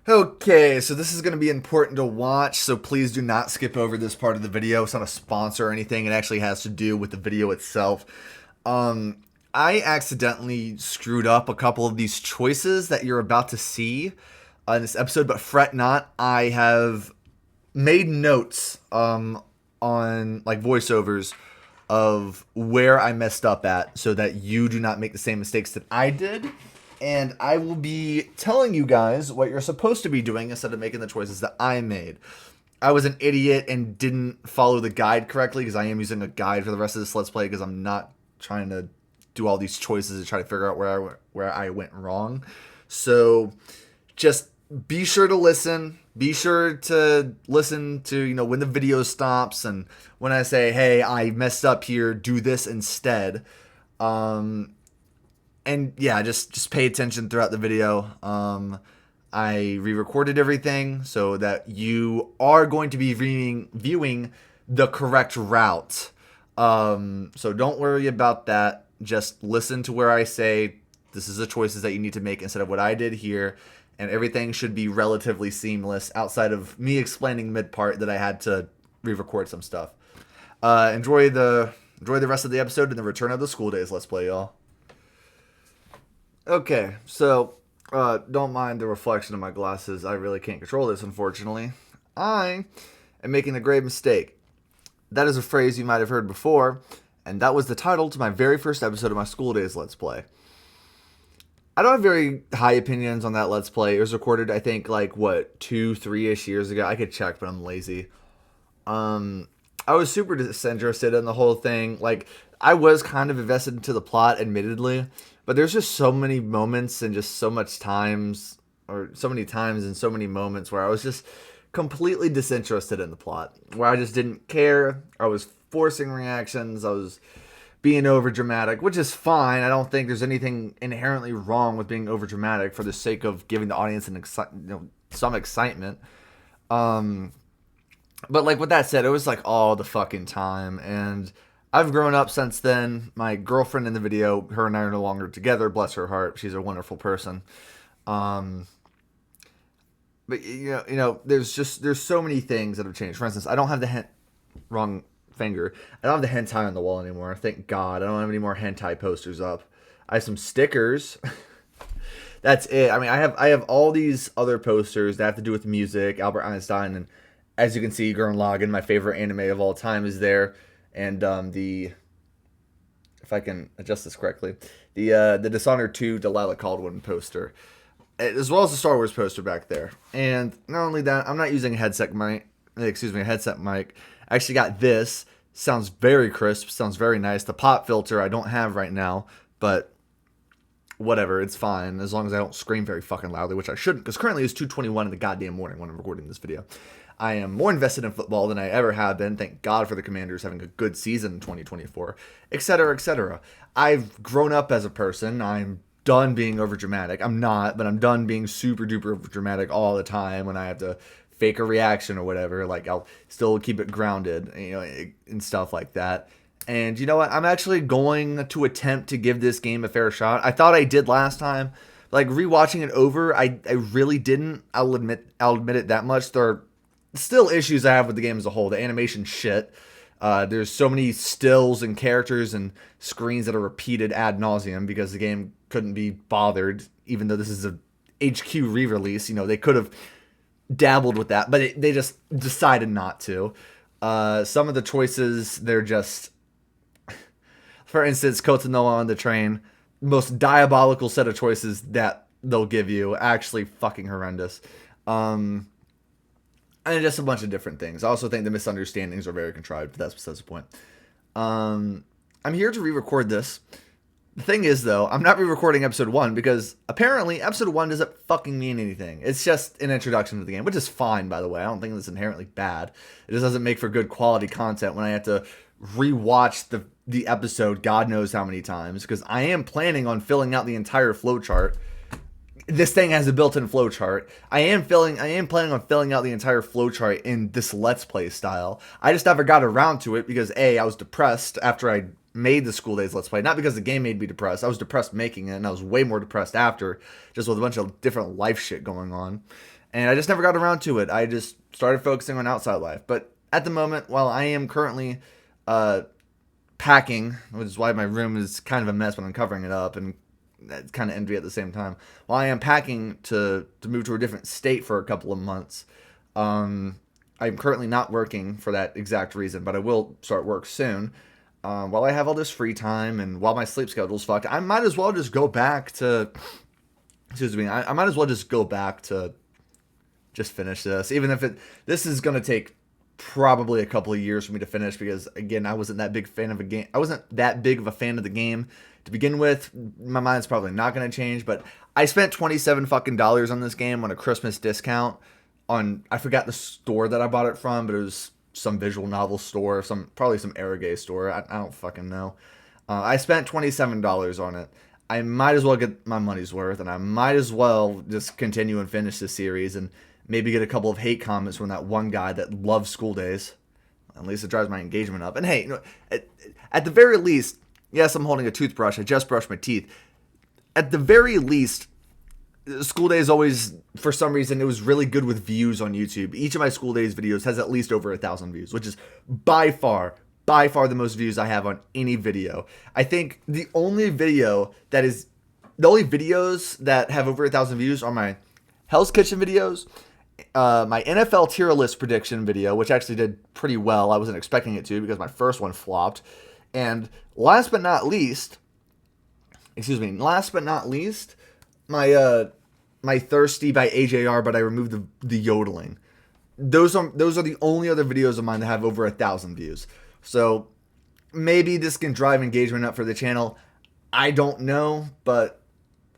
Okay, so this is going to be important to watch, so please do not skip over this part of the video. It's not a sponsor or anything. It actually has to do with the video itself. Um, I accidentally screwed up a couple of these choices that you're about to see in this episode, but fret not. I have made notes on like voiceovers of where I messed up at so that you do not make the same mistakes that I did. And I will be telling you guys what you're supposed to be doing instead of making the choices that I made. I was an idiot and didn't follow the guide correctly because I am using a guide for the rest of this Let's Play because I'm not trying to do all these choices to try to figure out where I went wrong. So just be sure to listen. Be sure to listen to, when the video stops and when I say, hey, I messed up here, do this instead. And yeah, just pay attention throughout the video. I re-recorded everything so that you are going to be viewing the correct route. So don't worry about that. Just listen to where I say this is the choices that you need to make instead of what I did here. And everything should be relatively seamless outside of me explaining mid-part that I had to re-record some stuff. Enjoy the rest of the episode and the return of the school days. Let's play, y'all. Okay, so don't mind the reflection of my glasses. I really can't control this, unfortunately. I am making a grave mistake. That is a phrase you might have heard before, and that was the title to my very first episode of my School Days Let's Play. I don't have very high opinions on that Let's Play. It was recorded, I think, 2-3-ish years ago. I could check, but I'm lazy. I was super disinterested in the whole thing. I was kind of invested into the plot, admittedly, but there's just so many moments and just so many times and so many moments where I was just completely disinterested in the plot, where I just didn't care. I was forcing reactions. I was being over dramatic, which is fine. I don't think there's anything inherently wrong with being over dramatic for the sake of giving the audience some excitement. But with that said, it was all the fucking time, and I've grown up since then. My girlfriend in the video, her and I are no longer together. Bless her heart. She's a wonderful person. But there's so many things that have changed. For instance, I don't have the wrong finger. I don't have the hentai on the wall anymore. Thank God. I don't have any more hentai posters up. I have some stickers. That's it. I mean, I have all these other posters that have to do with music, Albert Einstein, and as you can see, Gurren Lagann, my favorite anime of all time, is there. And if I can adjust this correctly, the Dishonored 2 Delilah Caldwell poster, as well as the Star Wars poster back there. And not only that, I'm not using a headset mic. I actually got this. Sounds very crisp. Sounds very nice. The pop filter I don't have right now, but whatever, it's fine as long as I don't scream very fucking loudly, which I shouldn't, because currently it's 2:21 in the goddamn morning when I'm recording this video. I am more invested in football than I ever have been. Thank God for the Commanders having a good season in 2024, etc., etc. I've grown up as a person. I'm done being overdramatic. I'm not, but I'm done being super duper overdramatic all the time when I have to fake a reaction or whatever. I'll still keep it grounded, and stuff like that. And you know what? I'm actually going to attempt to give this game a fair shot. I thought I did last time. Rewatching it over, I really didn't. I'll admit it that much. There are still issues I have with the game as a whole. The animation shit. There's so many stills and characters and screens that are repeated ad nauseum because the game couldn't be bothered, even though this is a HQ re-release. They could have dabbled with that, but they just decided not to. Some of the choices, they're just... For instance, Kotanoa on the train, most diabolical set of choices that they'll give you, actually fucking horrendous. And just a bunch of different things. I also think the misunderstandings are very contrived, but that's besides the point. I'm here to re-record this. The thing is, though, I'm not re-recording episode 1 because apparently episode 1 doesn't fucking mean anything. It's just an introduction to the game, which is fine, by the way. I don't think it's inherently bad. It just doesn't make for good quality content when I have to rewatch the episode God knows how many times, because I am planning on filling out the entire flowchart. This thing has a built-in flowchart. I am planning on filling out the entire flowchart in this Let's Play style. I just never got around to it because I was depressed after I made the School Days Let's Play. Not because the game made me depressed. I was depressed making it, and I was way more depressed after, just with a bunch of different life shit going on. and I just never got around to it. I just started focusing on outside life. But at the moment, while I am currently packing, which is why my room is kind of a mess when I'm covering it up, and that's kind of envy at the same time. While I am packing to move to a different state for a couple of months, I'm currently not working for that exact reason, but I will start work soon. While I have all this free time and while my sleep schedule's fucked, I might as well just go back to. Excuse me. I might as well just go back to just finish this, even if this is gonna take probably a couple of years for me to finish, because again, I wasn't that big fan of a game. I wasn't that big of a fan of the game to begin with. My mind's probably not gonna change, but I spent $27 on this game on a Christmas discount on, I forgot the store that I bought it from, but it was some visual novel store, probably some Aragay store. I don't fucking know. I spent $27 on it. I might as well get my money's worth, and I might as well just continue and finish this series, and maybe get a couple of hate comments from that one guy that loves School Days. At least it drives my engagement up. And hey, at the very least, yes, I'm holding a toothbrush. I just brushed my teeth. At the very least, School Days always, for some reason, it was really good with views on YouTube. Each of my School Days videos has at least over 1,000 views, which is by far the most views I have on any video. I think the only videos that have over 1,000 views are my Hell's Kitchen videos, my NFL tier list prediction video, which actually did pretty well. I wasn't expecting it to because my first one flopped. And last but not least, my Thirsty by AJR, but I removed the yodeling. Those are the only other videos of mine that have over 1,000 views. So maybe this can drive engagement up for the channel. I don't know, but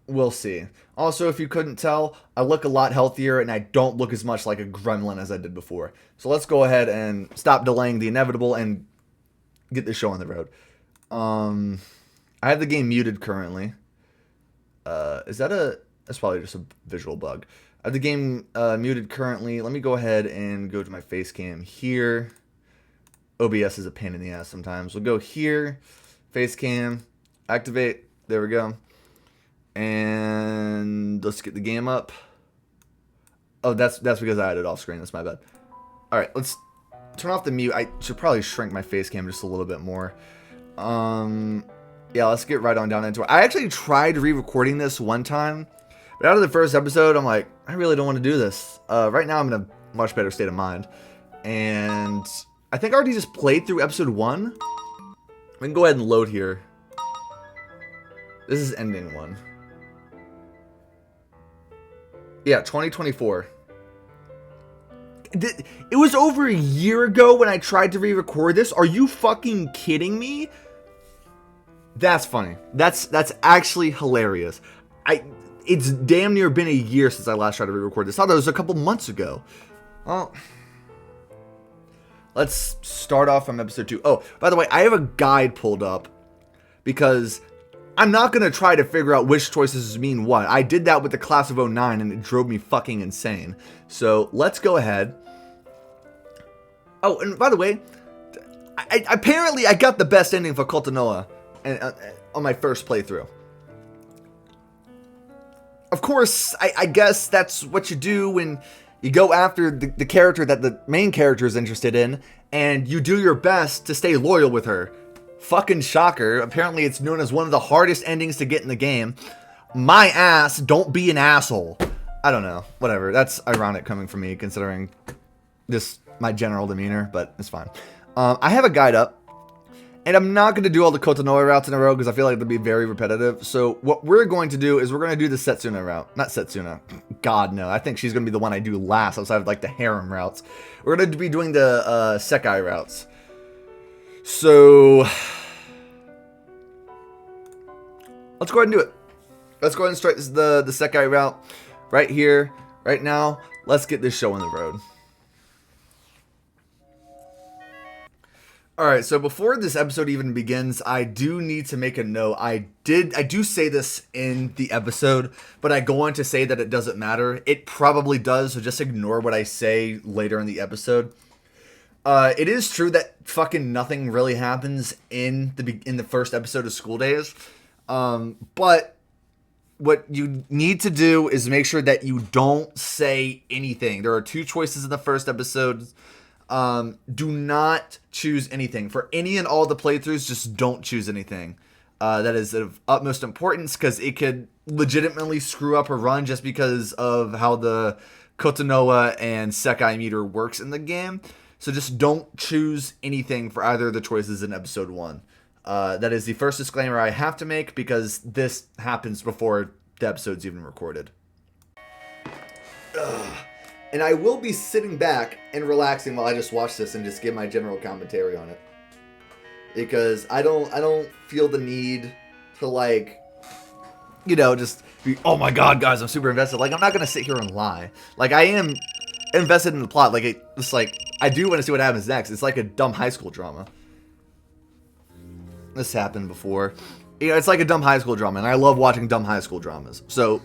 we'll see. Also, if you couldn't tell, I look a lot healthier and I don't look as much like a gremlin as I did before. So let's go ahead and stop delaying the inevitable and get this show on the road. I have the game muted currently. That's probably just a visual bug. I have the game muted currently. Let me go ahead and go to my face cam here. OBS is a pain in the ass sometimes. We'll go here, face cam, activate. There we go. And let's get the game up. Oh, that's because I had it off screen. That's my bad. All right, let's turn off the mute. I should probably shrink my face cam just a little bit more. Yeah, let's get right on down into it. I actually tried re-recording this one time, but out of the first episode, I'm like, I really don't want to do this. Right now, I'm in a much better state of mind. And I think I already just played through episode 1. We can go ahead and load here. This is ending 1. Yeah, 2024. It was over a year ago when I tried to re-record this. Are you fucking kidding me? That's funny. That's actually hilarious. It's damn near been a year since I last tried to re-record this. I thought it was a couple months ago. Well, let's start off from episode 2. Oh, by the way, I have a guide pulled up because I'm not going to try to figure out which choices mean what. I did that with the class of 09 and it drove me fucking insane. So let's go ahead. Oh, and by the way, apparently I got the best ending for Kotonoha on my first playthrough. Of course, I guess that's what you do when you go after the character that the main character is interested in, and you do your best to stay loyal with her. Fucking shocker. Apparently it's known as one of the hardest endings to get in the game. My ass, don't be an asshole. I don't know. Whatever. That's ironic coming from me considering my general demeanor, but it's fine. I have a guide up. And I'm not going to do all the Kotonoha routes in a row because I feel like it'll be very repetitive. So what we're going to do is we're going to do the Setsuna route. Not Setsuna. God, no. I think she's going to be the one I do last outside of like the harem routes. We're going to be doing the Sekai routes. So let's go ahead and do it. Let's go ahead and start the Sekai route right here, right now. Let's get this show on the road. Alright, so before this episode even begins, I do need to make a note. I do say this in the episode, but I go on to say that it doesn't matter. It probably does, so just ignore what I say later in the episode. It is true that fucking nothing really happens in the first episode of School Days, but what you need to do is make sure that you don't say anything. There are 2 choices in the first episode. Do not choose anything. For any and all the playthroughs, just don't choose anything. That is of utmost importance because it could legitimately screw up a run just because of how the Kotonoha and Sekai meter works in the game. So just don't choose anything for either of the choices in episode 1. That is the first disclaimer I have to make because this happens before the episode's even recorded. Ugh. And I will be sitting back and relaxing while I just watch this and just give my general commentary on it. Because I don't feel the need to, like, you know, just be, oh my god, guys, I'm super invested. Like, I'm not going to sit here and lie. Like, I am invested in the plot. Like, it's like, I do want to see what happens next. It's like a dumb high school drama. This happened before. You know, it's like a dumb high school drama, and I love watching dumb high school dramas. So,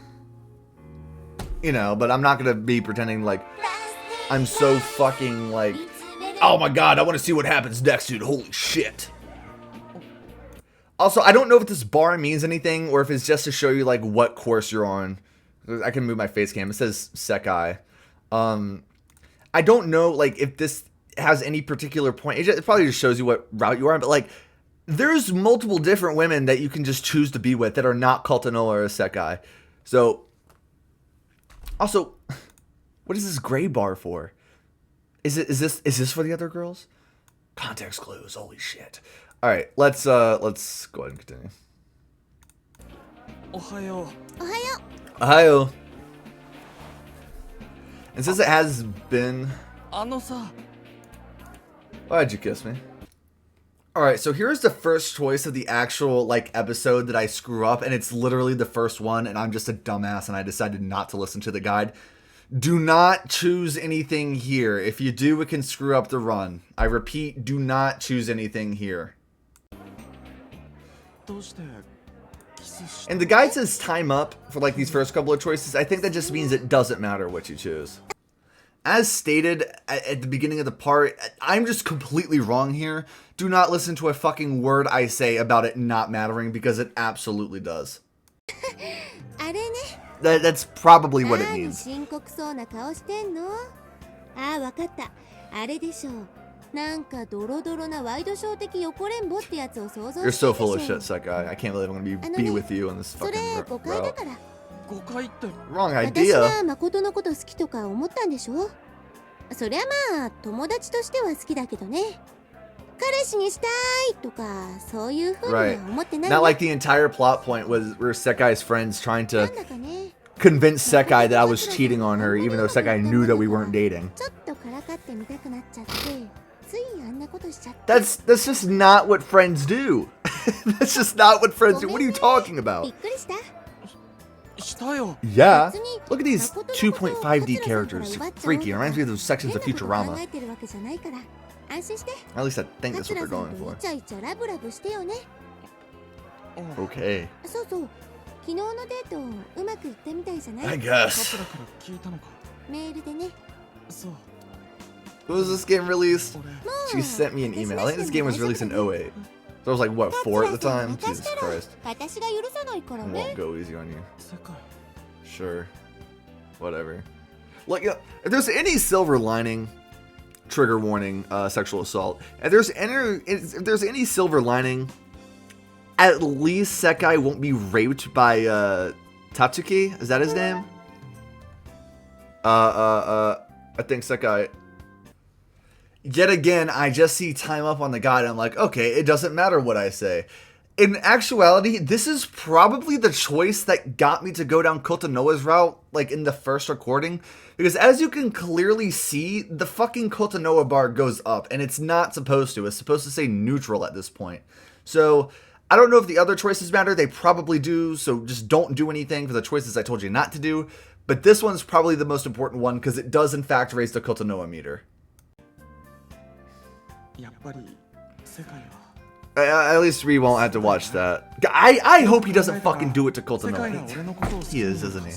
you know, but I'm not going to be pretending like I'm so fucking, like, oh my god, I want to see what happens next, dude. Holy shit. Also, I don't know if this bar means anything or if it's just to show you, like, what course you're on. I can move my face cam. It says Sekai. I don't know, like, if this has any particular point. It probably just shows you what route you are on, but, like, there's multiple different women that you can just choose to be with that are not Kotonoha or Sekai. So, also, what is this gray bar for? Is this for the other girls? Context clues. Holy shit. All right, let's go ahead and continue. Ohayo. Ohio. And since it has been, why'd you kiss me? All right, so here's the first choice of the actual, like, episode that I screw up, and it's literally the first one, and I'm just a dumbass, and I decided not to listen to the guide. Do not choose anything here. If you do, it can screw up the run. I repeat, do not choose anything here. And the guide says time up for, like, these first couple of choices. I think that just means it doesn't matter what you choose. As stated at the beginning of the part, I'm just completely wrong here. Do not listen to a fucking word I say about it not mattering because it absolutely does. That's probably what it means. You're so full of shit, Sekai. I can't believe I'm gonna be with you on this fucking route. Wrong idea. Right. Not like the entire plot point was where Sekai's friends trying to convince Sekai that I was cheating on her, even though Sekai knew that we weren't dating. That's just not what friends do. That's just not what friends do. What are you talking about? Yeah. Look at these 2.5D characters. Freaky. It reminds me of those sections of Futurama. At least I think that's what they're going for. Okay. I guess. When was this game released? She sent me an email. I think this game was released in 08. So I was like, what, 4 at the time? Jesus Christ. I won't go easy on you. Sure. Whatever. Look, if there's any silver lining, trigger warning, sexual assault. If there's any silver lining, at least Sekai won't be raped by Tatsuki. Is that his name? I think Sekai. Yet again, I just see time up on the guide. I'm like, okay, it doesn't matter what I say. In actuality, this is probably the choice that got me to go down Kotonoha's route, like, in the first recording. Because as you can clearly see, the fucking Kotonoha bar goes up, and it's not supposed to. It's supposed to say neutral at this point. So, I don't know if the other choices matter. They probably do, so just don't do anything for the choices I told you not to do. But this one's probably the most important one, because it does, in fact, raise the Kotonoha meter. At least we won't have to watch that. I hope he doesn't fucking do it to Kotonoha. He is, isn't he?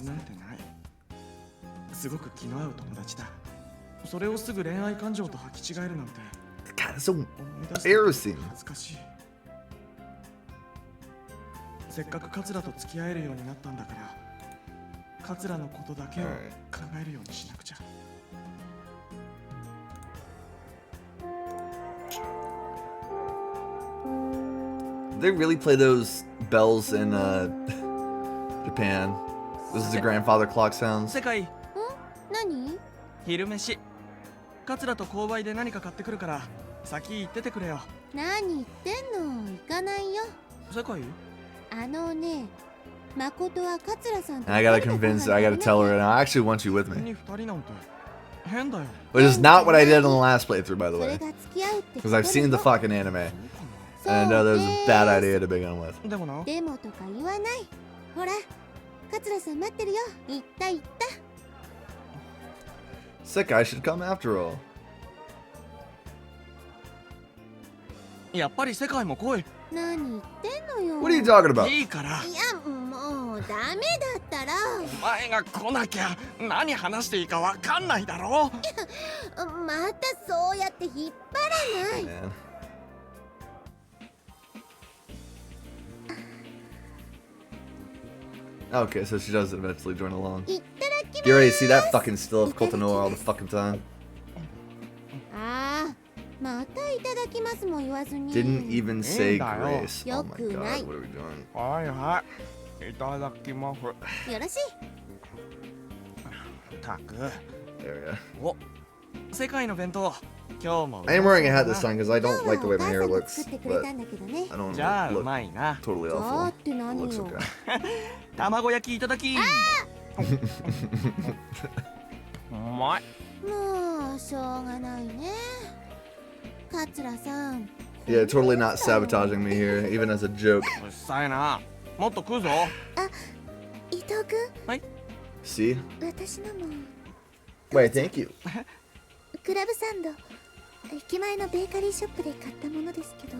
God, that's so embarrassing. せっかく桂と付き合えるようになったんだから、桂のことだけを考えるようにしなくちゃ。They really play those bells in Japan. This is the grandfather clock sounds. 世界、何？昼飯。桂と購買で何か買ってくるから、先行っててくれよ。何言ってんの？行かないよ。世界？あのね、誠は桂さんと I gotta convince her. I gotta tell her. And I actually want you with に me. 二人なんて変だよ。 Which is not what I did in the last playthrough, by the それ way. が付き合うってこと Because I've seen the fucking anime. そう And I know that was a で bad す idea to begin with. でもな、でもとか言わない。ほら、桂さん待ってるよ。行った行った。 Sekai should come after all. やっぱり世界も来い。何言ってんのよ。 What are you talking about? いいから。いや、もうダメだったら。お前が来なきゃ何話していいかわかんないだろ。またそうやって引っ張らない。 Man. Okay, so she does eventually join along. いっただきます。 You already see that fucking still of Kotonoa all the fucking time. ああ、またいただきますも言わずに。 Didn't even say Hey, grace. Oh my Yoku god, nai. what are we doing? はいはい。いただきます。よろしい。たく。 There we go. お、世界の弁当。今日も。 I am wearing a hat this time because I 今 don't 日は like the お way 母 my さ hair んが looks, 作ってくれ but たんだけどね。 I don't じゃあう look まいな。 totally じゃあ awful. って何 It よ。 looks okay. 卵焼きいただき。うまい。もうしょうがないね。桂さん。 Yeah, totally not sabotaging me here, even as a joke. うっさいな。もっと食うぞ。伊藤君、 See? 私のも Wait, thank you. クラブサンド。駅前のベーカリーショップで買ったものですけど。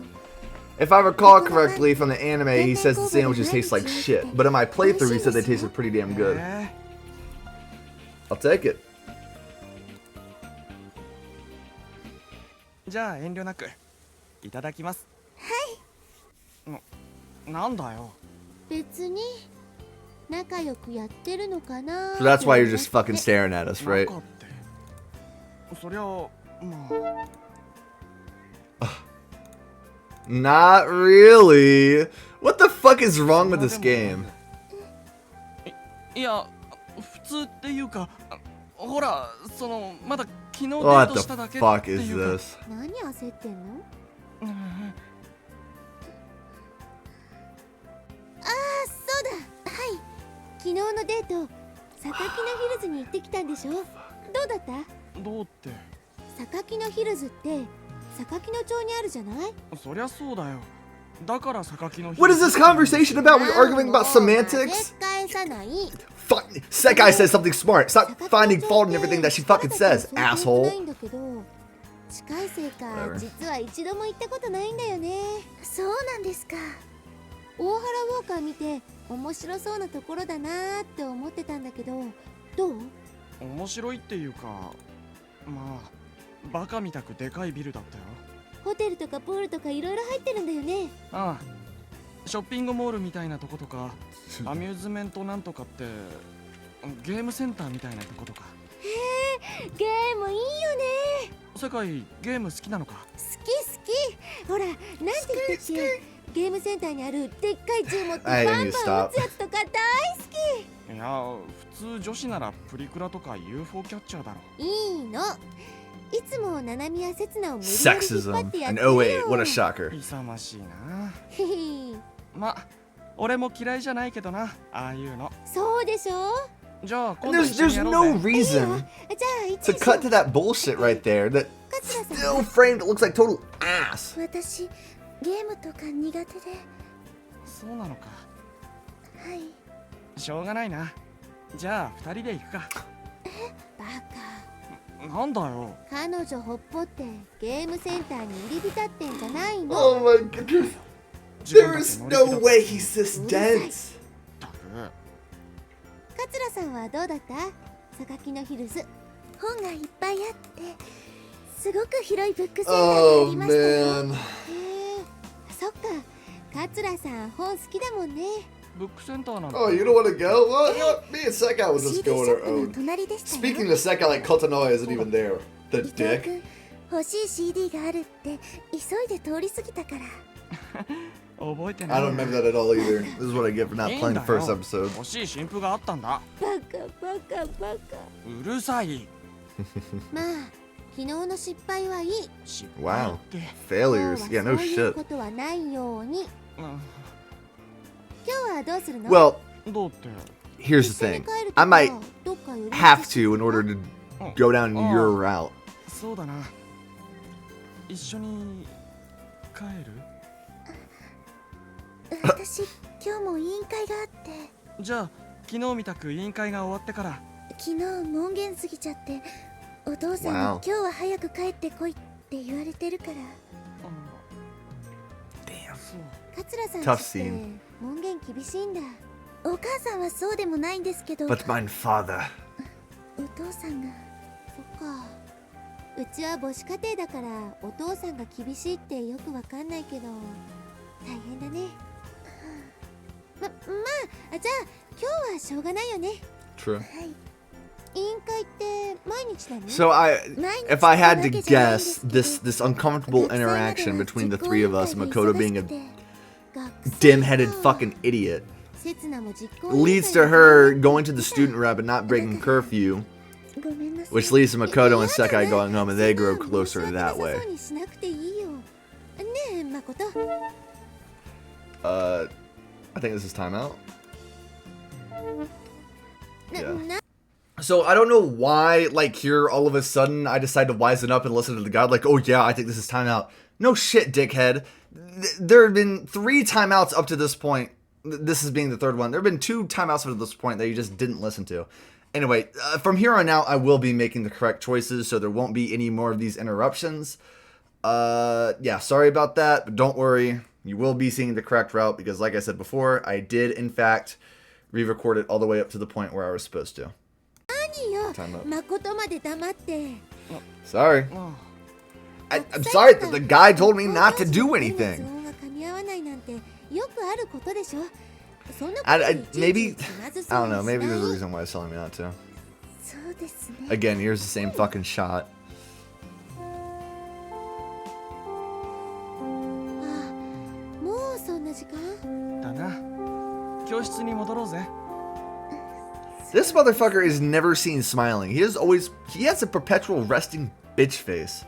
If I recall correctly from the anime, he says the sandwiches taste like shit. But in my playthrough, he said they tasted pretty damn good. I'll take it. じゃあ遠慮なくいただきます。はい。なんだよ。別に仲良くやってるのかな。 So that's why you're just fucking staring at us, right? 中ってそりゃまあ。 Not really. What the fuck is wrong with this game? いや普通っていうか、ほらそのまだ昨日デー What ト the しただけって fuck is いうか。 this? 何焦ってんの？うんそうだ。はい。昨日のデート、榊のヒルズに行ってきたんでしょ。どうだった？どうって。榊のヒルズって榊の町にあるじゃない？そりゃそうだよ。だから榊の日。 What is this conversation about? We're arguing about もう semantics? 返さない。 Fuck. Sekai says something smart. Stop finding fault in everything that she fucking says, ない asshole. んだけど、近いせいか Whatever. 実は一度も行ったことないんだよね。そうなんですか。大原ウォーカー見て面白そうなところだなーって思ってたんだけど、どう？面白いっていうか、まあバカみたくでかいビルだったよ。ホテルとかプールとかいろいろ入ってるんだよね。ああ、ショッピングモールみたいなとことか、アミューズメントなんとかってゲームセンターみたいなとことか。へえ、ゲームいいよね。世界ゲーム好きなのか？好き好き。ほら、なんて言ったっけ？ゲームセンターにあるでっかい銃持ってバンバン撃つやつとか大好き。いや、普通女子ならプリクラとか UFO キャッチャーだろ。いいの。いつもナナミやセツナを無理やり引っ張 Sexism. ってやっ And てる oh よ。 wait, what a shocker. 勇ましいな。へへ。ま、俺も嫌いじゃないけどな、ああいうの。そうでしょ。じゃあ今度 There's 一緒に there's やろう no ぜ。いいよ。じゃ reason あ一 to 緒 cut to that bullshit right there that 桂さん still framed it looks like total ass. 私ゲームとか苦手で。そうなのか。はい。しょうがないな。じゃあ二人で行くか。バカ。なんだよ。彼女ほっぽってゲームセンターに入り浸ってんじゃないの。 Oh my goodness. 自分 There たち is 乗り気だ no way he's this dense. ったく。桂さんはどうだった？榊のヒルズ。本がいっぱいあってすごく広いブックセンターがあ Oh りましたよ。 man. へえ、そっか。桂さん本好きだもんね。ブックセンターなんて Oh, you don't want to go? Well, you know, me and Sekai will just CD シ go ョ on ッ our プの own. 隣でしたよ。 Speaking to Sekai, like Kotonoe isn't even there. The 伊藤 dick. 君欲しい CD があるって急いで通り過ぎたから。覚えてない I don't remember that at all either. This is what I get for not いいん playing だ the よ first episode. 欲しい新譜があったんだ。バカバカバカ。うるさい。まあ昨日の失敗はいい。失 Wow. 敗って Failures. 今 Yeah, 日 no はそういう shit. ことはないように。う今日はどうするの？ Well, んどうって here's the 一緒に thing. 帰ると I か might どっか寄り道 have to in order to うん go down Oh. your route. そうだな。一緒に帰る？私今日も委員会があってじゃあ昨日みたく委員会が終わってから昨日門限過ぎちゃってお父さんに Wow. 今日は早く帰ってこいって言われてるから。そう桂さん Tough ちって scene. 門限厳しいんだ。お母さんはそうでもないんですけど、 But mine father. お父さんがそっか。うちは母子家庭だからお父さんが厳しいってよくわかんないけど大変だね。まあじゃあ今日はしょうがないよね。 True. はい。委員会って毎日なの？ So if I had to guess, this uncomfortable 学祭まで interaction は between the 実行 three 委 of 員 us, 会で Makoto 忙 being し a くて学祭 dim-headed か fucking idiot, 刹那も実行委員 leads 会 to で her going to the student rep and not breaking curfew, ごめんなさい。 which leads to Makoto and 嫌だ Sekai な going home, and they そ grow んな closer 申し訳 that なさ way. そうにしなくていいよ。ねえ、誠。 I think this is timeout. な Yeah. な So I don't know why, like, here all of a sudden I decide to wisen up and listen to the god, like, oh yeah, I think this is timeout. No shit, dickhead. There have been 3 timeouts up to this point. This is being the 3rd one. There have been 2 timeouts up to this point that you just didn't listen to. Anyway, from here on out, I will be making the correct choices, so there won't be any more of these interruptions. Yeah, sorry about that, but don't worry. You will be seeing the correct route, because like I said before, I did, in fact, re-record it all the way up to the point where I was supposed to. いいよ Time up. 誠まで黙って。 Sorry. あ I'm sorry that the guy told me not to do 音 anything. が噛み合わないなんてよくあることでしょ。そんなこと I にいちいち maybe 気まず I そう don't に know. し Maybe ない there's a reason why it's telling me not to. そうですね。 Again, here's the same fucking shot. あ、もうそんな時間？だな。教室に戻ろうぜ。 This motherfucker is never seen smiling. He has a perpetual resting bitch face.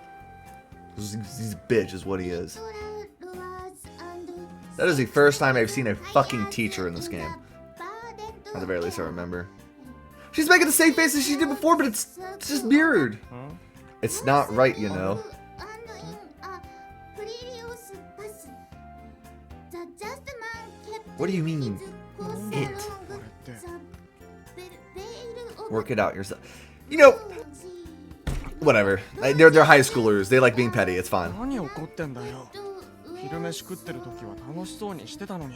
He's a bitch, is what he is. That is the first time I've seen a fucking teacher in this game. At the very least, I remember. She's making the same face as she did before, but it's just mirrored. It's not right, you know. What do you mean, it? これって Work it out yourself. You know, whatever. They're high schoolers. They like being petty. It's fine. 何怒ってんだよ。昼飯食ってる時は楽しそうにしてたのに。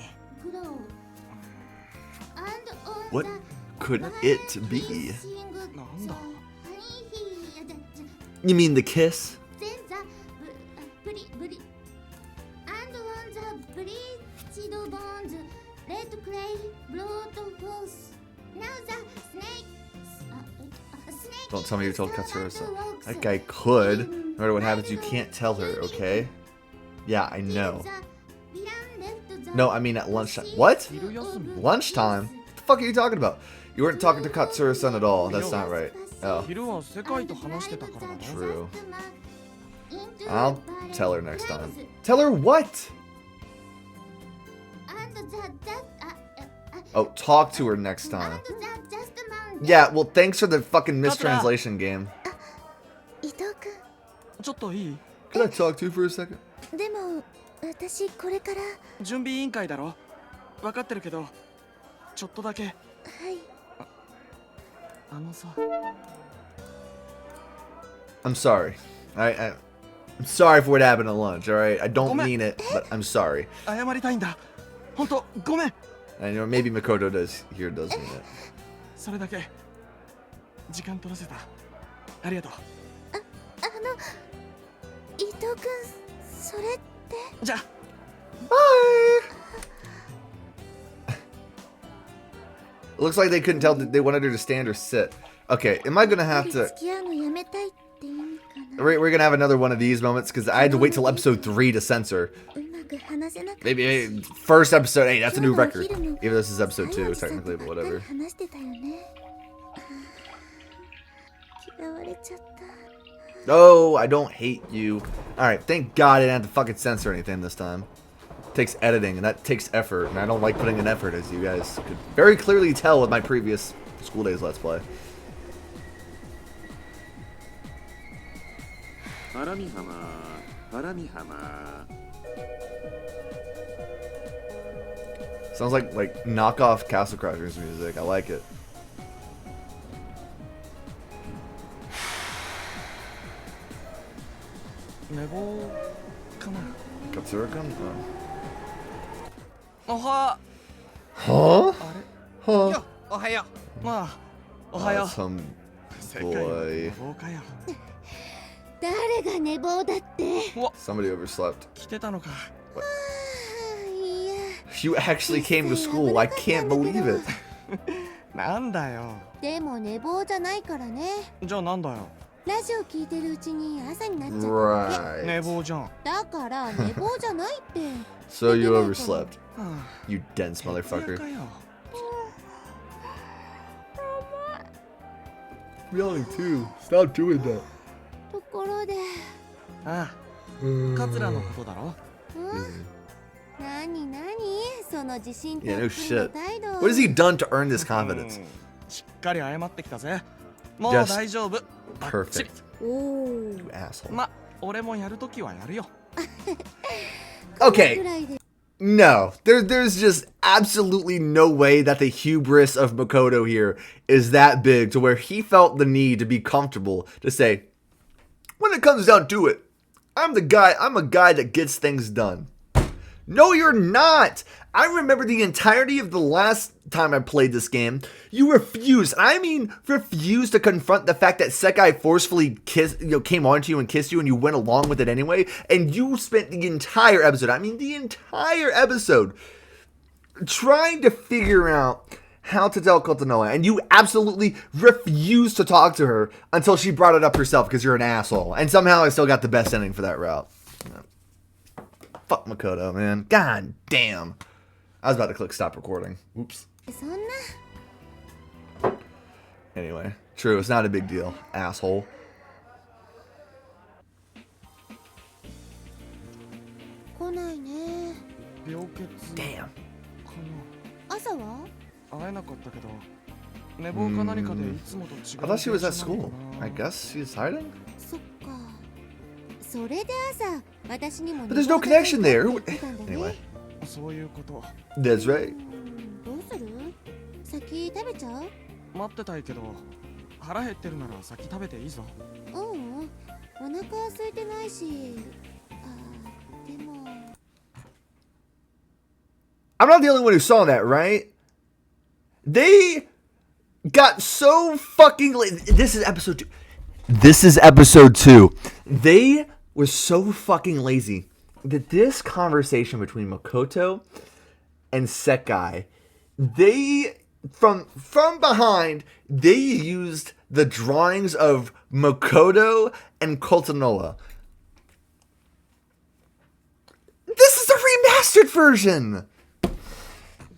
What could it be? なんだ You mean the kiss? Don't tell me you told Katsura so. That guy could. No matter what happens, you can't tell her, okay? Yeah, I know. No, I mean at lunchtime. What? 昼休み Lunchtime? What the fuck are you talking about? You weren't talking to Katsura-san at all. That's not right. Oh, 昼は世界と話してたからだろ。 true. I'll tell her next time. Tell her what? Oh, talk to her next time. Yeah, well, thanks for the fucking mistranslation game. 伊藤君。ちょっといい？ Could I talk to you for a second? でも私これから。準備委員会だろ。分かってるけど、ちょっとだけ。はい。あのさ。 I'm sorry. I'm sorry for what happened at lunch, alright? I don't Gomen. mean it, but I'm sorry. 謝りたいんだ。本当ごめん。 I know maybe Makoto does mean it. それだけ。時間取らせた。ありがとう。伊藤君それって。じゃあ。 Bye! It looks like they couldn't tell that they wanted her to stand or sit. Okay, am I gonna have to? 付き合うのやめたいって意味かな。 We're gonna have another one of these moments because I had to wait till episode 3 to censor. うまく話せなかった Maybe first episode. Hey, that's a new record. Even though this is episode 2, technically, but whatever. 話してたよね。嫌われちゃった。 Oh, I don't hate you. Alright, thank God I didn't have to fucking censor anything this time. It takes editing, and that takes effort, and I don't like putting in effort, as you guys could very clearly tell with my previous School Days Let's Play. パラミハマパラミハマ Sounds like knockoff Castle Crashers music. I like it. 寝坊かな。 Katsura-kun? おは Huh? あ Huh? れよおはよう。まあおはよう。 Some 世界の寝 boy. 坊かよ。誰が寝坊だって。 Somebody overslept. 来てたのか。いや、 You actually came to school. I can't believe it. なんだよ。でも寝坊じゃないからね。じゃあなんだよ。ラジオ聞いてるうちに朝になっちゃった。 Right. 寝坊じゃん。はだから寝坊じゃないって。 So you overslept. あ You dense 徹夜 motherfucker. かよ。 Yelling too. Stop doing that. ところで、ああ、カツラのことだろ。なにその自信たっ Yeah, ぷ no りの shit. 態度。 What has he done to earn this confidence? しっかり謝ってきたぜ。もう Just 大丈夫。バッチリ Perfect. おお。 You asshole. ま、俺もやるときはやるよ。 Okay. くらいで No, there's just absolutely no way that the hubris of Makoto here is that big to where he felt the need to be comfortable to say, when it comes down to it, I'm a guy that gets things done. No, you're not. I remember the entirety of the last time I played this game. You refused, I mean refused to confront the fact that Sekai forcefully came onto you and kissed you and you went along with it anyway. And you spent the entire episode, trying to figure out how to tell Kotonoe. And you absolutely refused to talk to her until she brought it up herself because you're an asshole. And somehow I still got the best ending for that route. Fuck Makoto, man. God damn. I was about to click stop recording. Oops. そんな Anyway, true. It's not a big deal, asshole. 来ないね。病欠 Damn. か朝は？な。会えなかったけど、寝坊か何かでいつもと違う。 I thought she was at school. I guess she's hiding? そっか。それで朝、私にも But there's no connection there. 寝坊だって言ってたんだね Anyway, そういうこと。 that's right. どうする？先食べちゃう？待ってたいけど、腹減ってるなら先食べていいぞ。うん、お腹空いてないし。でも。 I'm not the only one who saw that, right? They got so fucking This is episode 2. This is episode 2. They were so fucking lazy that this conversation between Makoto and Sekai, they from behind, they used the drawings of Makoto and Kotonoa. This is a remastered version.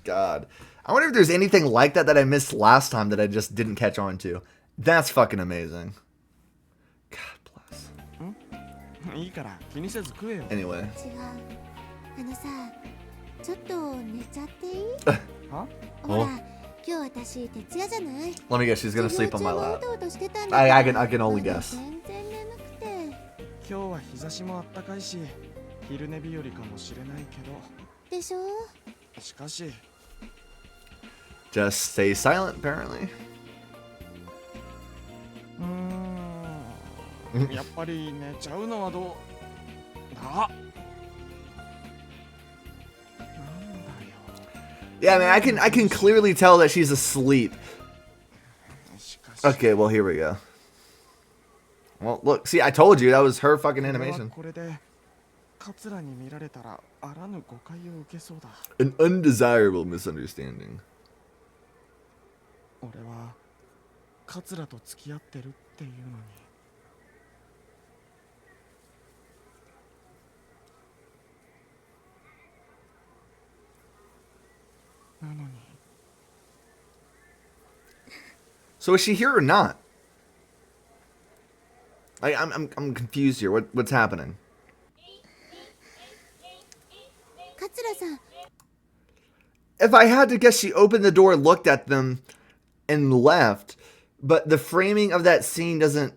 God. I wonder if there's anything like that I missed last time that I just didn't catch on to. That's fucking amazing. God bless. いいから気にせず食えよ。 Anyway. 違う。さ、ちょっと寝ちゃっていい？は？ほら、今日私徹夜じゃない？ Let me guess, she's gonna sleep on my 授業中も lap. うとうとしてたんだ I けど can only まだ guess. 全然眠くて。今日は日差しもあったかいし、昼寝日和かもしれないけど、でしょ？しかし。 Just stay silent, apparently. やっぱり寝ちゃうのはどう？あ。なんだよ。 Yeah, man, I can clearly tell that she's asleep. しかし。 Okay, well, here we go. Well, look, see, I told you that was her fucking 俺は animation. これでカツラに見られたらあらぬ誤解を受けそうだ。 An undesirable misunderstanding. 俺は桂と付き合ってるっていうのに。なのに So is she here or not? I'm confused here. What's happening? 桂さん、 If I had to guess, she opened the door, looked at them, and left. But the framing of that scene doesn't.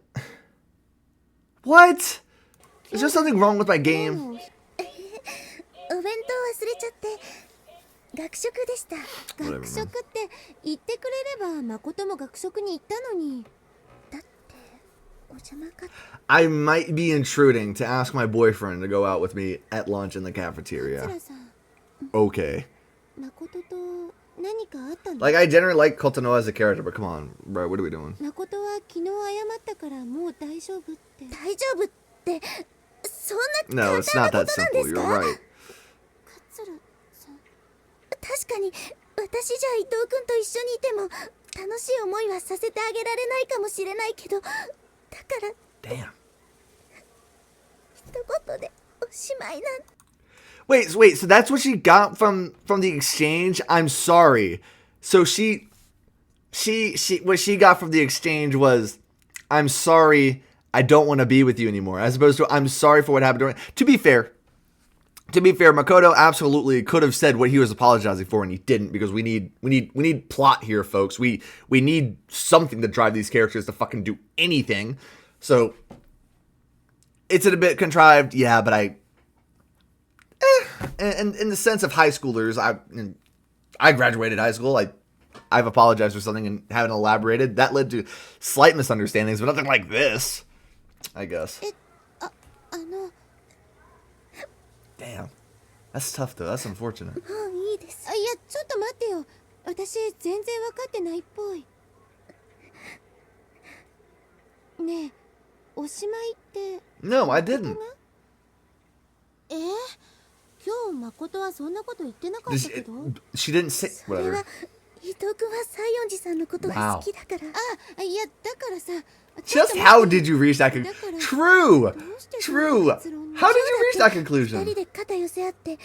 What? Is there something wrong with my game? お弁当忘れちゃって学食でした。 Whatever, 学食って言ってくれれば誠も学食に行ったのに。だってお邪魔か。 I might be intruding to ask my boyfriend to go out with me at lunch in the cafeteria. 桂さん、 Okay. 誠と何かあったの？ Like, I generally like Kotonoa as a character, but come on, bro, what are we doing? 誠は昨日謝ったからもう大丈夫って。大丈夫ってそんな No, 簡 it's 単 not なこ that となんで simple. す You're か？ right. 桂さん、確かに私じゃ伊藤君と一緒にいても楽しい思いはさせてあげられないかもしれないけど、だから Damn. 一言でおしまいなんて。 Wait, so that's what she got from the exchange? I'm sorry. So she what she got from the exchange was, I'm sorry, I don't want to be with you anymore, as opposed to I'm sorry for what happened during. To be fair, Makoto absolutely could have said what he was apologizing for, and he didn't, because we need plot here, folks. We need something to drive these characters to fucking do anything. So it's a bit contrived, yeah, but and in the sense of high schoolers, I graduated high school. I've apologized for something and haven't elaborated. That led to slight misunderstandings, but nothing like this, I guess. あの Damn. That's tough, though. That's unfortunate. もういいです。いやちょっと待ってよ。私全然分かってないっぽい。ねえ、おしまいって。 No, I didn't. 今日誠はそんなこと言ってなかったけど。 She didn't say それ whatever. は伊藤君は西園寺さんのことが好きだから。あ、いやだからさ。 Just how did you reach that conclusion? True! True! How did you reach that 二 conclusion? 人で肩寄せ合って。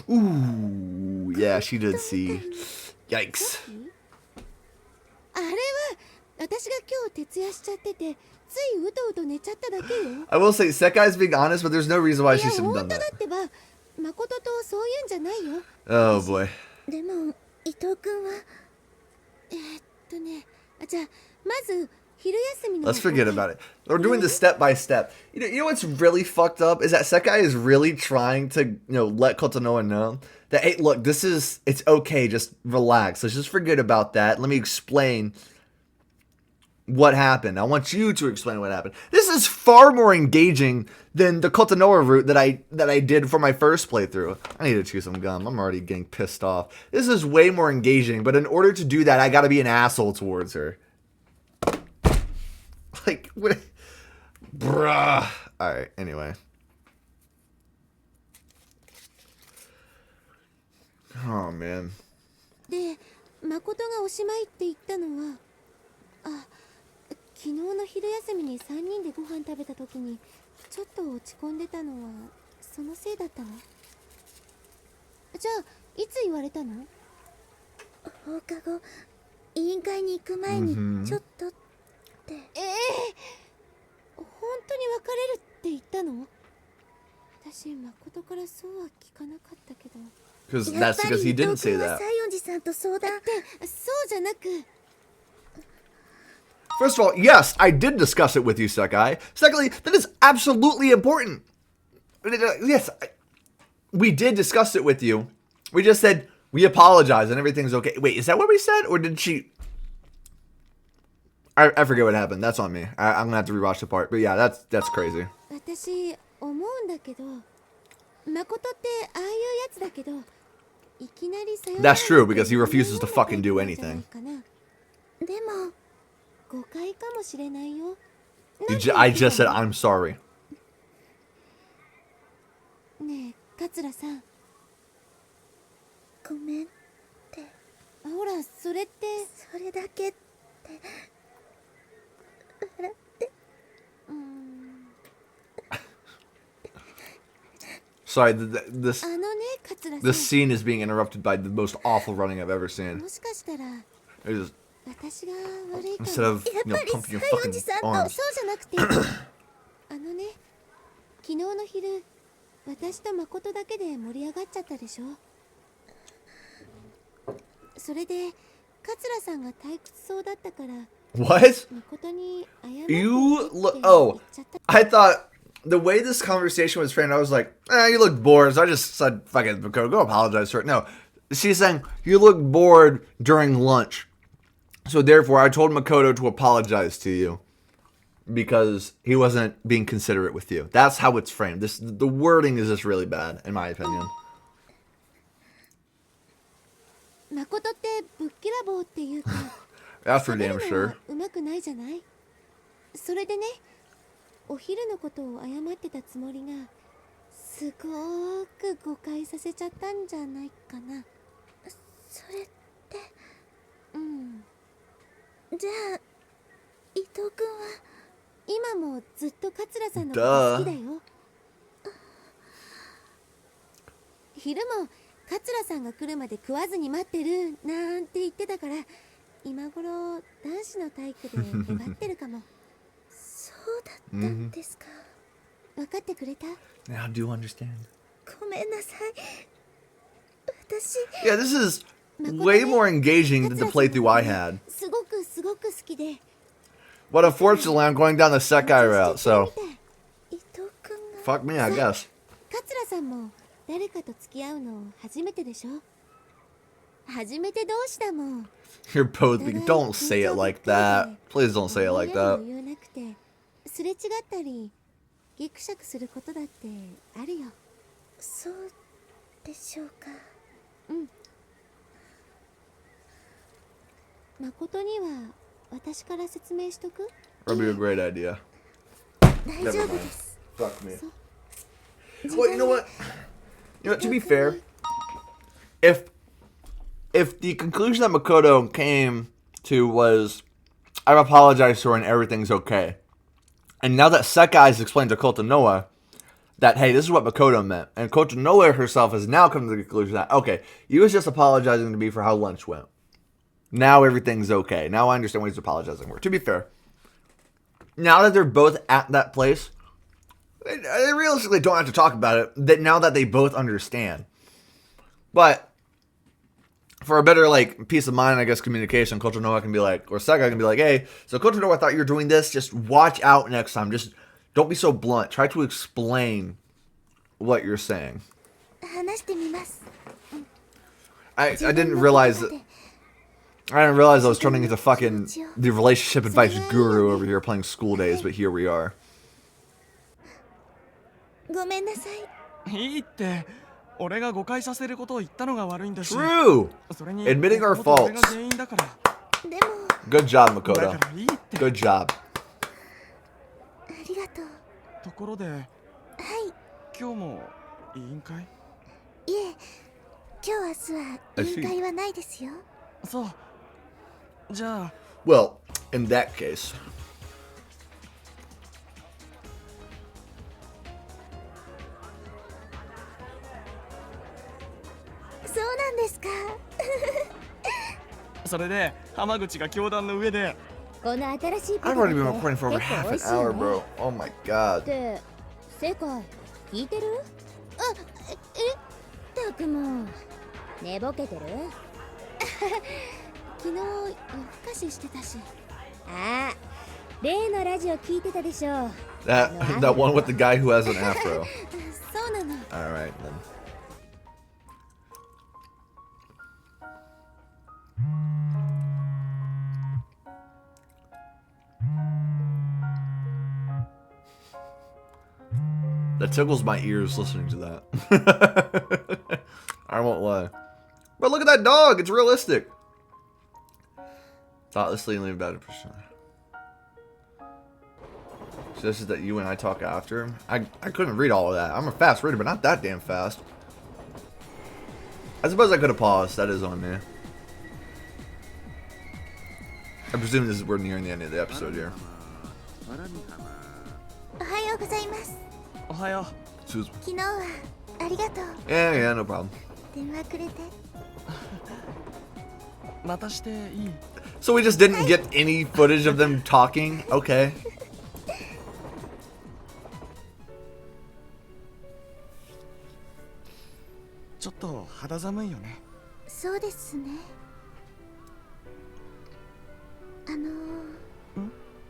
Ooh, yeah, she did see. Yikes. あれは私が今日徹夜しちゃっててついうとうと寝ちゃっただけよ。 I will say, Sekai's being honest, but there's no reason why い she や shouldn't 本 have 当 done だ that. ってば誠とそういうんじゃないよ。 Oh boy. でも伊藤君はね、じゃあまず昼休みの Let's forget about it. We're doing this step by step. You know what's really fucked up is that Sekai is really trying to, let Kotonoa know that, hey, look, it's okay, just relax. Let's just forget about that. Let me explain what happened. I want you to explain what happened. This is far more engaging than the Kotonoa route that I did for my first playthrough. I need to chew some gum. I'm already getting pissed off. This is way more engaging, but in order to do that, I gotta be an asshole towards her. Like, what? Bruh. Alright, anyway. Oh, man. で、誠がおしまいって言ったのは、昨日の昼休みに3人でご飯食べた時にちょっと落ち込んでたのはそのせいだったの？じゃあいつ言われたの？放課後委員会に行く前にちょっとって。本当に別れるって言ったの？私誠からそうは聞かなかったけど。That's because he didn't say that. 西園寺さんと相談ってそうじゃなく。 First of all, yes, I did discuss it with you, Sekai. Secondly, that is absolutely important. Yes, we did discuss it with you. We just said, we apologize and everything's okay. Wait, is that what we said? Or did she... I forget what happened. That's on me. I'm gonna have to rewatch the part. But yeah, that's crazy. 私思うんだけど、誠ってああいうやつだけど、いきなりさよなら That's true, because he refuses to fucking do anything. でも誤解かもしれないよ。 I just said, I'm sorry. ねえ、桂さん。ごめんって。ほらそれってそれだけって笑ってSorry, this あのね桂さん this scene is being interrupted by the most awful running I've ever seen. もしかしたら It is 私が悪いかも instead of やっぱり pumping your スカイお fucking じさんと arms. そうじゃなくてあのね昨日の昼私と誠だけで盛り上がっちゃったでしょそれで桂さんが退屈そうだったから What? 誠に謝って You って look. 言 Oh, っちゃった I thought the way this conversation was framed, I was like, you look bored. So I just said, fuck it, go apologize for it. No, she's saying, you look bored during lunch. So therefore, I told Makoto to apologize to you because he wasn't being considerate with you. That's how it's framed. The wording is just really bad, in my opinion. 誠ってぶっきらぼうっていうか That's for 喋 damn るの sure. はうまくないじゃないそれでねお昼のことを謝ってたつもりがすごーく誤解させちゃったんじゃないかなそれってじゃあ伊藤君は今もずっと桂さんのこと好きだよ昼も桂さんが来るまで食わずに待ってるなんて言ってたから今頃男子の体育で粘ってるかもそうだったんですか、分かってくれた Yeah, I do understand. ごめんなさい私 Yeah, this is way more engaging than the playthrough I had. すごく好きで But unfortunately, I'm going down the Sekai route, so 伊藤君が fuck me, I guess. 桂さんも誰かと付き合うの初めてでしょ初めて同士だもん You're both. Don't say it like that. Please don't say it like that. 余裕なくてすれ違ったりギクシャクすることだってあるよそうでしょうか誠には私から説明しとく That'd be a great idea. 大丈夫です Fuck me. そう Well, you know what? To be fair, if the conclusion that Makoto came to was, I've apologized to her and everything's okay, and now that Sekai has explained to Kotonoa that, hey, this is what Makoto meant, and Kotonoa herself has now come to the conclusion that, okay, he was just apologizing to me for how lunch went. Now everything's okay. Now I understand what he's apologizing for. To be fair, now that they're both at that place, they realistically don't have to talk about it. That now that they both understand, but for a better peace of mind, I guess communication, Kotonoa can be like, or Sekai can be like, hey, so Kotonoa, I thought you were doing this. Just watch out next time. Just don't be so blunt. Try to explain what you're saying. 話してみます I didn't realize that. I didn't realize I was turning into fucking the relationship advice guru over here playing School Days, but here we are. ごめんなさいいいって俺が誤解させることを言ったのが悪いんだし True! それに Admitting our 元々俺が faults. 原因だから でも Good job, だ Makoto. からいいって Good job. ありがとうところではい今日も委員会いえ今日明日は委員会はないですよそうじゃあ Well, in that case. そうなんですかそれで浜口が教壇の上でこの新しい I've already been recording for over half an hour, bro. Oh my god. って世界聞いてるあたくも寝ぼけてる昨日夜更かししてたしああ例のラジオ聞いてたでしょ That one with the guy who has an afro. そうなの Alright then. That tickles my ears listening to that. I won't lie. But look at that dog, it's realistic. Thoughtlessly and leave bad impression. So this is that you and I talk after him? I couldn't read all of that. I'm a fast reader, but not that damn fast. I suppose I could have paused. That is on me. I presume we're nearing the end of the episode here. パラミ浜おはようございます。おはよ Susan. 昨日はありがとう。 Yeah, no problem. 電話くれて。うまたしていい So we just didn't get any footage of them talking? Okay. ちょっと肌寒いよねそうですね。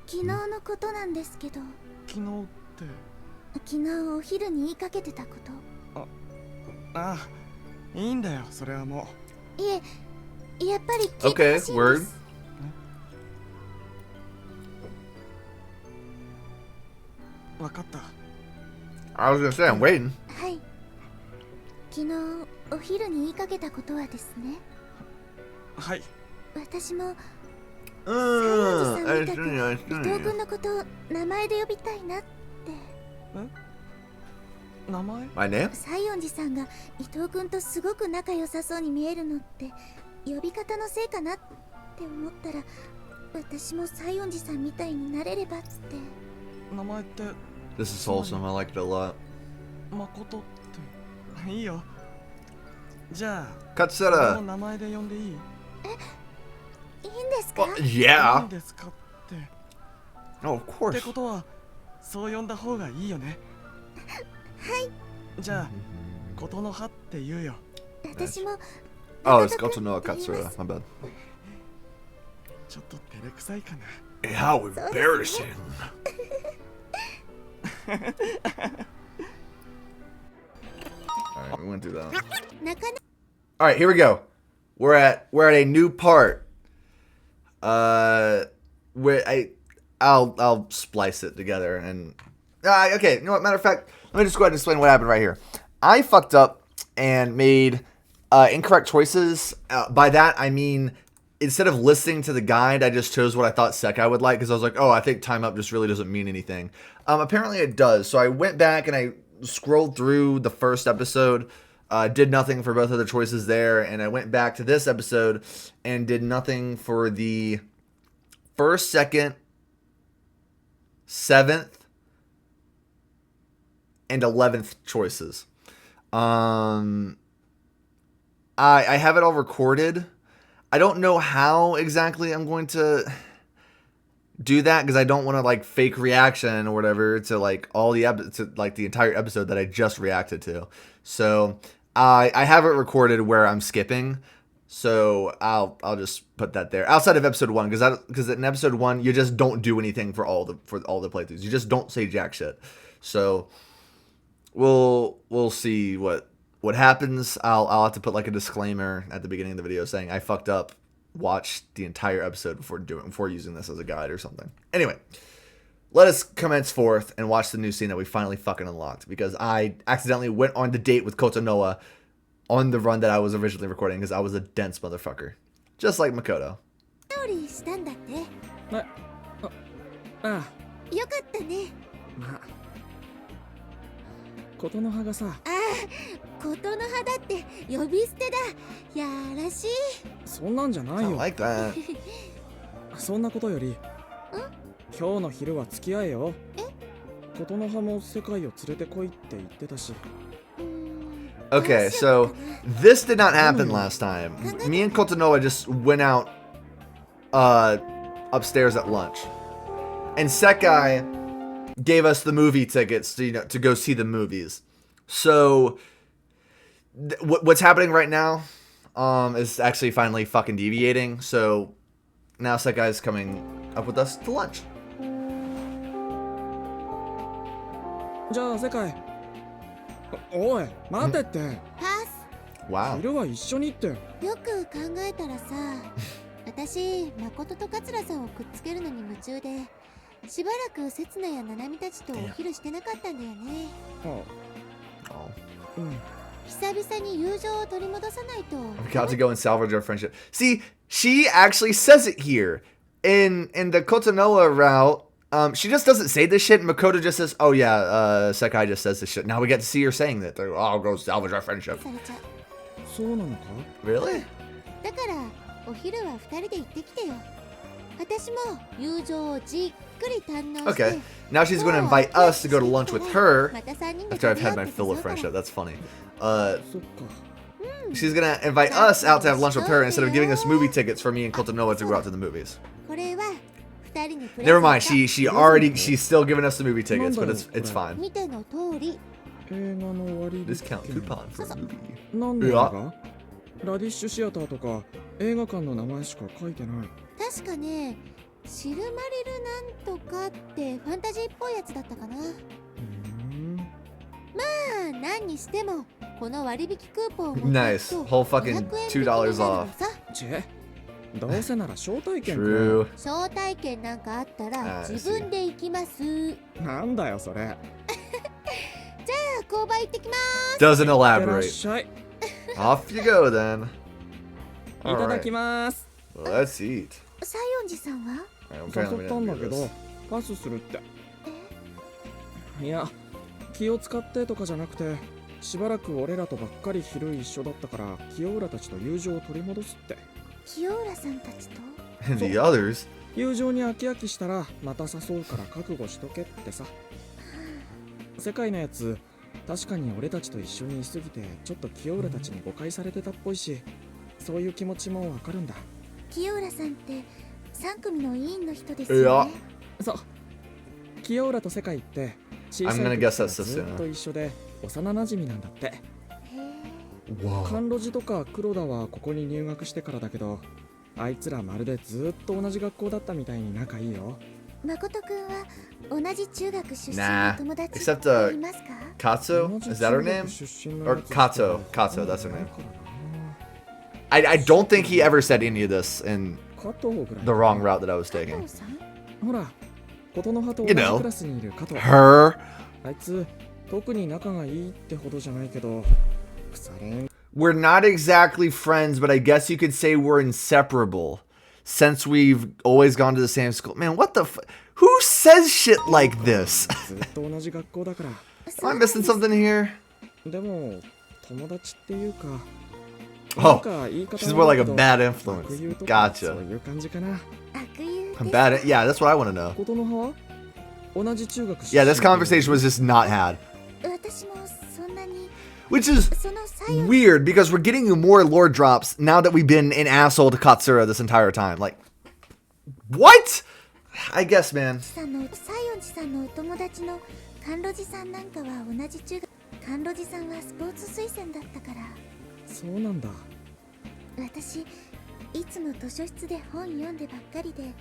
昨日のことなんですけど、昨日って昨日お昼に言いかけてたこと。ああいいんだよそれはもいえ、やっぱり聞いてほしいん Okay, です word. うわかった I was gonna say, I'm waiting. はい。昨日お昼に言いかけたことはですね、はい私も I 伊 see, 藤 I see. 君のことを名前で呼びたいなって。名前 My name? 西園寺さんが伊藤君とすごく仲良さそうに見えるのって呼び方のせいかなって思ったら、私も西園寺さんみたいになれればっつって。名前って This is wholesome. I liked it a lot. 誠っていいよじゃあ Katsura. もう名前で呼んでいいいいんですか？ Well, yeah. いいですかって Oh, of って course. ことはそう呼んだ方がいいよねはいじゃあことの葉って言うよ私も Oh, it's Kotonoha Katsura. My bad. ちょっと照れくさいかな How embarrassing. Alright, we went through that. なかな Alright, here we go. We're at a new part. Where I'll splice it together and okay, you know what, matter of fact, let me just go ahead and explain what happened right here. I fucked up and made incorrect choices. By that I mean instead of listening to the guide, I just chose what I thought Sekai would like because I was like, oh, I think time up just really doesn't mean anything. Apparently it does. So I went back and I scrolled through the first episode, did nothing for both of the choices there, and I went back to this episode and did nothing for the first, second, 7th, and 11th choices. I have it all recorded. I don't know how exactly I'm going to do that because I don't want to like fake reaction or whatever to like all the to like the entire episode that I just reacted to. So I have it recorded where I'm skipping. So I'll just put that there outside of episode 1 because in episode 1 you just don't do anything for all the playthroughs. You just don't say jack shit. So we'll see what happens. I'll have to put like a disclaimer at the beginning of the video saying I fucked up. Watch the entire episode before using this as a guide or something. Anyway, let us commence forth and watch the new scene that we finally fucking unlocked because I accidentally went on the date with Kotonoha on the run that I was originally recording because I was a dense motherfucker, just like Makoto. 料理したんだって。ああよかったね。まあことの葉がさことの葉だって呼び捨てだ。やらしい。そんなんじゃない I よ like that. そんなことより今日の昼は付き合えよことの葉も世界を連れてこいって言ってたし Okay, so this did not happen last time. Me and Kotonoha just went out upstairs at lunch. And Sekai gave us the movie tickets to go see the movies. So what's happening right now is actually finally fucking deviating. So now Sekai is coming up with us to lunch. じゃあ世界おい待てってパス。 Wow. 昼は一緒にって よく考えたらさ、私誠と桂さんをくっつけるのに夢中で、しばらく刹那や七海たちとお昼してなかったんだよね。 Oh. うん久々に友情を取り戻さないと。 We got to go and salvage our friendship. See, she actually says it here. In the Kotonoha route, she just doesn't say this shit. Makoto just says, oh yeah, Sekai just says this shit. Now we get to see her saying that. Oh, I'll go salvage our friendship. されちゃう。そうなのか Really? だからお昼は二人で行ってきてよ。私も友情をじっくり堪能して Okay. Now she's going to invite us to go to lunch with her after I've had my fill of friendship. That's funny. そっか She's going to invite us out to have lunch with her instead of giving us movie tickets for me and Kotonoa to go out to the movies. これは二人にプレゼント Never mind. She's still giving us the movie tickets, but it's fine. 見ての通り映画の割引 Discount coupon for a movie. なんだかラディッシュシアターとか映画館の名前しか書いてない確かねシルマリルなんとかってファンタジーっぽいやつだったかな。まあ何にしてもこの割引クーポンを持っていくと Nice. Whole fucking $2 off. チェどうせなら招待券 True. 招待券なんかあったらあー自分で行きます。じゃなんだよそれあ購買行ってきます。 Doesn't いってらっ elaborate. しゃい Off you go then. いただきます Well, let's eat. 西園寺さんは Alright, 誘 apparently we ったん didn't だ do け this. どパスするっていや気を使ってとかじゃなくてしばらく俺らとばっかり昼一緒だったから清浦たちと友情を取り戻すって清浦さんたちと And the others. 友情に飽き飽きしたらまた誘うから覚悟しとけってさ世界のやつ確かに俺たちと一緒にいすぎてちょっと清浦たちに誤解されてたっぽいしそういう気持ちもわかるんだ清浦さんって3組の委員の人ですよね。そう清浦と世界って小 I'm さ gonna い guess 時から that's ずっ Sasuna. と一緒で幼なじみなんだって Whoa. 甘露寺とか黒田はここに入学してからだけどあいつらまるでずっと同じ学校だったみたいに仲いいよ誠くんは同じ中学出身 Nah, の友達 except, っていますか？ Katsu? Is that her name? 出身の Or やつって Kato. Kato, that's her name. だからな I don't think he ever said any of this in 加藤ぐらい the wrong route that I was 加 taking. 藤さん？ほら琴の葉と同 You じ know. クラスにいる加藤 Her. あいつ特に仲がいいってほどじゃないけど腐れん We're not exactly friends, but I guess you could say we're inseparable. Since we've always gone to the same school. Man, what the who says shit like this? ずっと同じ学校だから Am I missing something here? でも友達っていうか Oh, なんか言い方 she's more like a 悪い bad けど influence. 悪友とかそう Gotcha. いう感じかな悪友ですか？ Bad. Yeah, that's what I want to know. 琴の葉は同じ中学 Yeah, this conversation was just not had, 私もそんなに which is その西園 weird because we're getting you more lore drops now that we've been an asshole to Katsura this entire time. Like, what? I guess, man. 寺さんの西園寺さんのお友達の甘露寺さんなんかは同じ中学。甘露寺さんはスポーツ推薦だったからそうなんだ私いつも図書室で本読んでばっかりで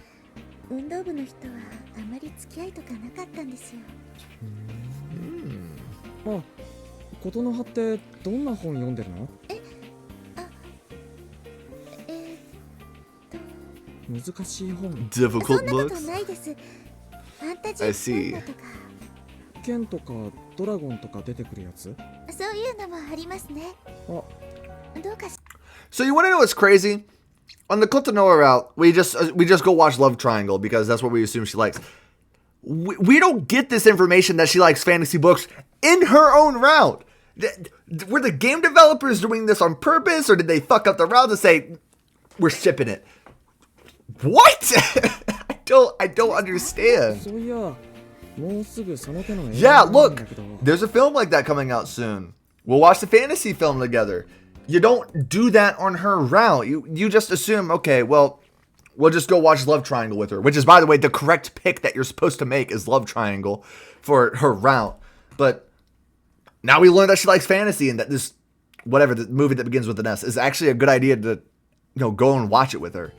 運動部の人はあまり付き合いとかなかったんですよ。あ琴の葉ってどんな本読んでるのえ難しい本そ Difficult んなこと books. ないです。ファンタジ I ー see. 本だとか剣とかドラゴンとか出てくるやつそういうのもありますね。あどうかし So you want to know what's crazy? On the Kotonoha route, we just go watch Love Triangle because that's what we assume she likes. We don't get this information that she likes fantasy books in her own route. Were the game developers doing this on purpose, or did they fuck up the route to say we're shipping it? What? I don't understand. そういやもうすぐその手の映 Yeah, 画なん look, だけど there's a film like that coming out soon. We'll watch the fantasy film together. You don't do that on her route. You just assume, okay, well, we'll just go watch Love Triangle with her, which is, by the way, the correct pick that you're supposed to make is Love Triangle for her route. But now we learned that she likes fantasy and that this, whatever, the movie that begins with an S is actually a good idea to, go and watch it with her.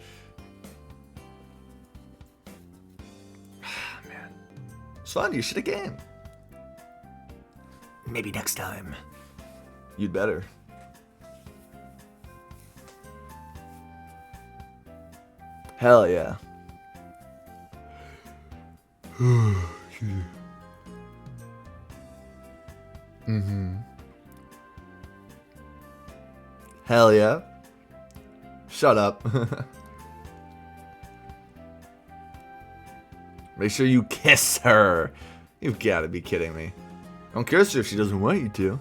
Man, it's fun. You should have came. Maybe next time. You'd better. Hell yeah. Hell yeah. Shut up. Make sure you kiss her. You've got to be kidding me. Don't kiss her if she doesn't want you to.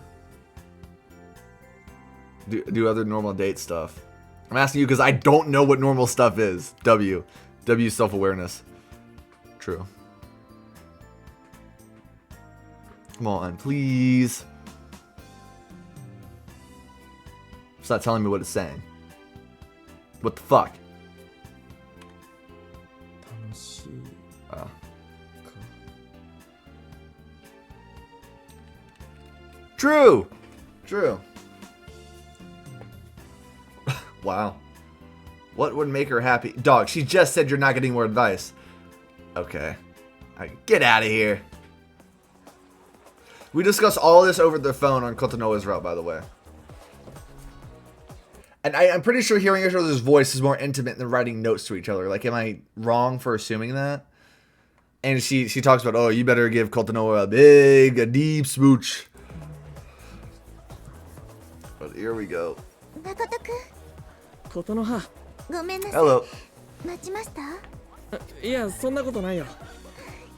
Do other normal date stuff. I'm asking you because I don't know what normal stuff is. W. W self-awareness. True. Come on, please. It's not telling me what it's saying. What the fuck? 楽しい Oh. か True. True. Wow. What would make her happy? Dog, she just said you're not getting more advice. Okay. Alright, get out of here. We discussed all this over the phone on Kotonoa's route, by the way. And I'm pretty sure hearing each other's voice is more intimate than writing notes to each other. Like, am I wrong for assuming that? And she talks about, oh, you better give Kotonoa a deep smooch. But here we go. 誠くん、ことの葉ごめんなさい。 Hello. 待ちました？いやそんなことないよ。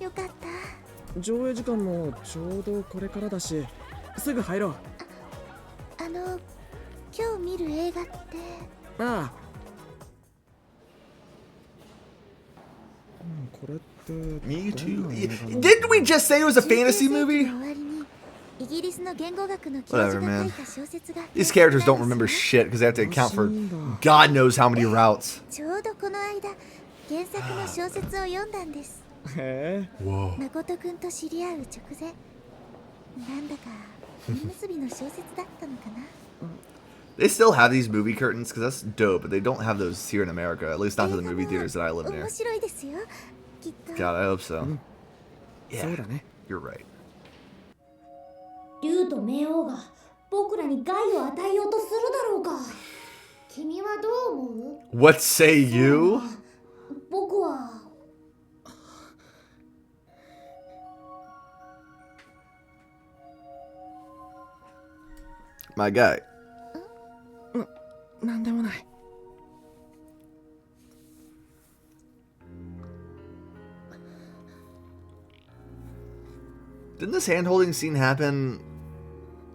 よかった。上映時間もちょうどこれからだしすぐ入ろう。今日見る映画って。ああ、これって Me ど too. んな映画なの？ Didn't we just say it was a fantasy 19世紀の movie? 終わりにイギリスの言語学の教 Whatever, 授が man. 書いた小説が These characters don't remember shit because they have to account for God knows how many routes. ちょうどこの間原作の小説を読んだんです。へえ。Whoa. 誠くんと知り合う直前、なんだか縁結びの小説だったのかな。 They still have these movie curtains because that's dope, but they don't have those here in America. At least not to the movie theaters that I live near. 面白いですよ。きっと。 God, I hope so. そう Yeah, だね。 you're right. 竜と冥王が僕らに害を与えようとするだろうか。君はどう思う？ What say you? 僕は。 My guy. なんでもない。 Didn't this hand holding scene happen?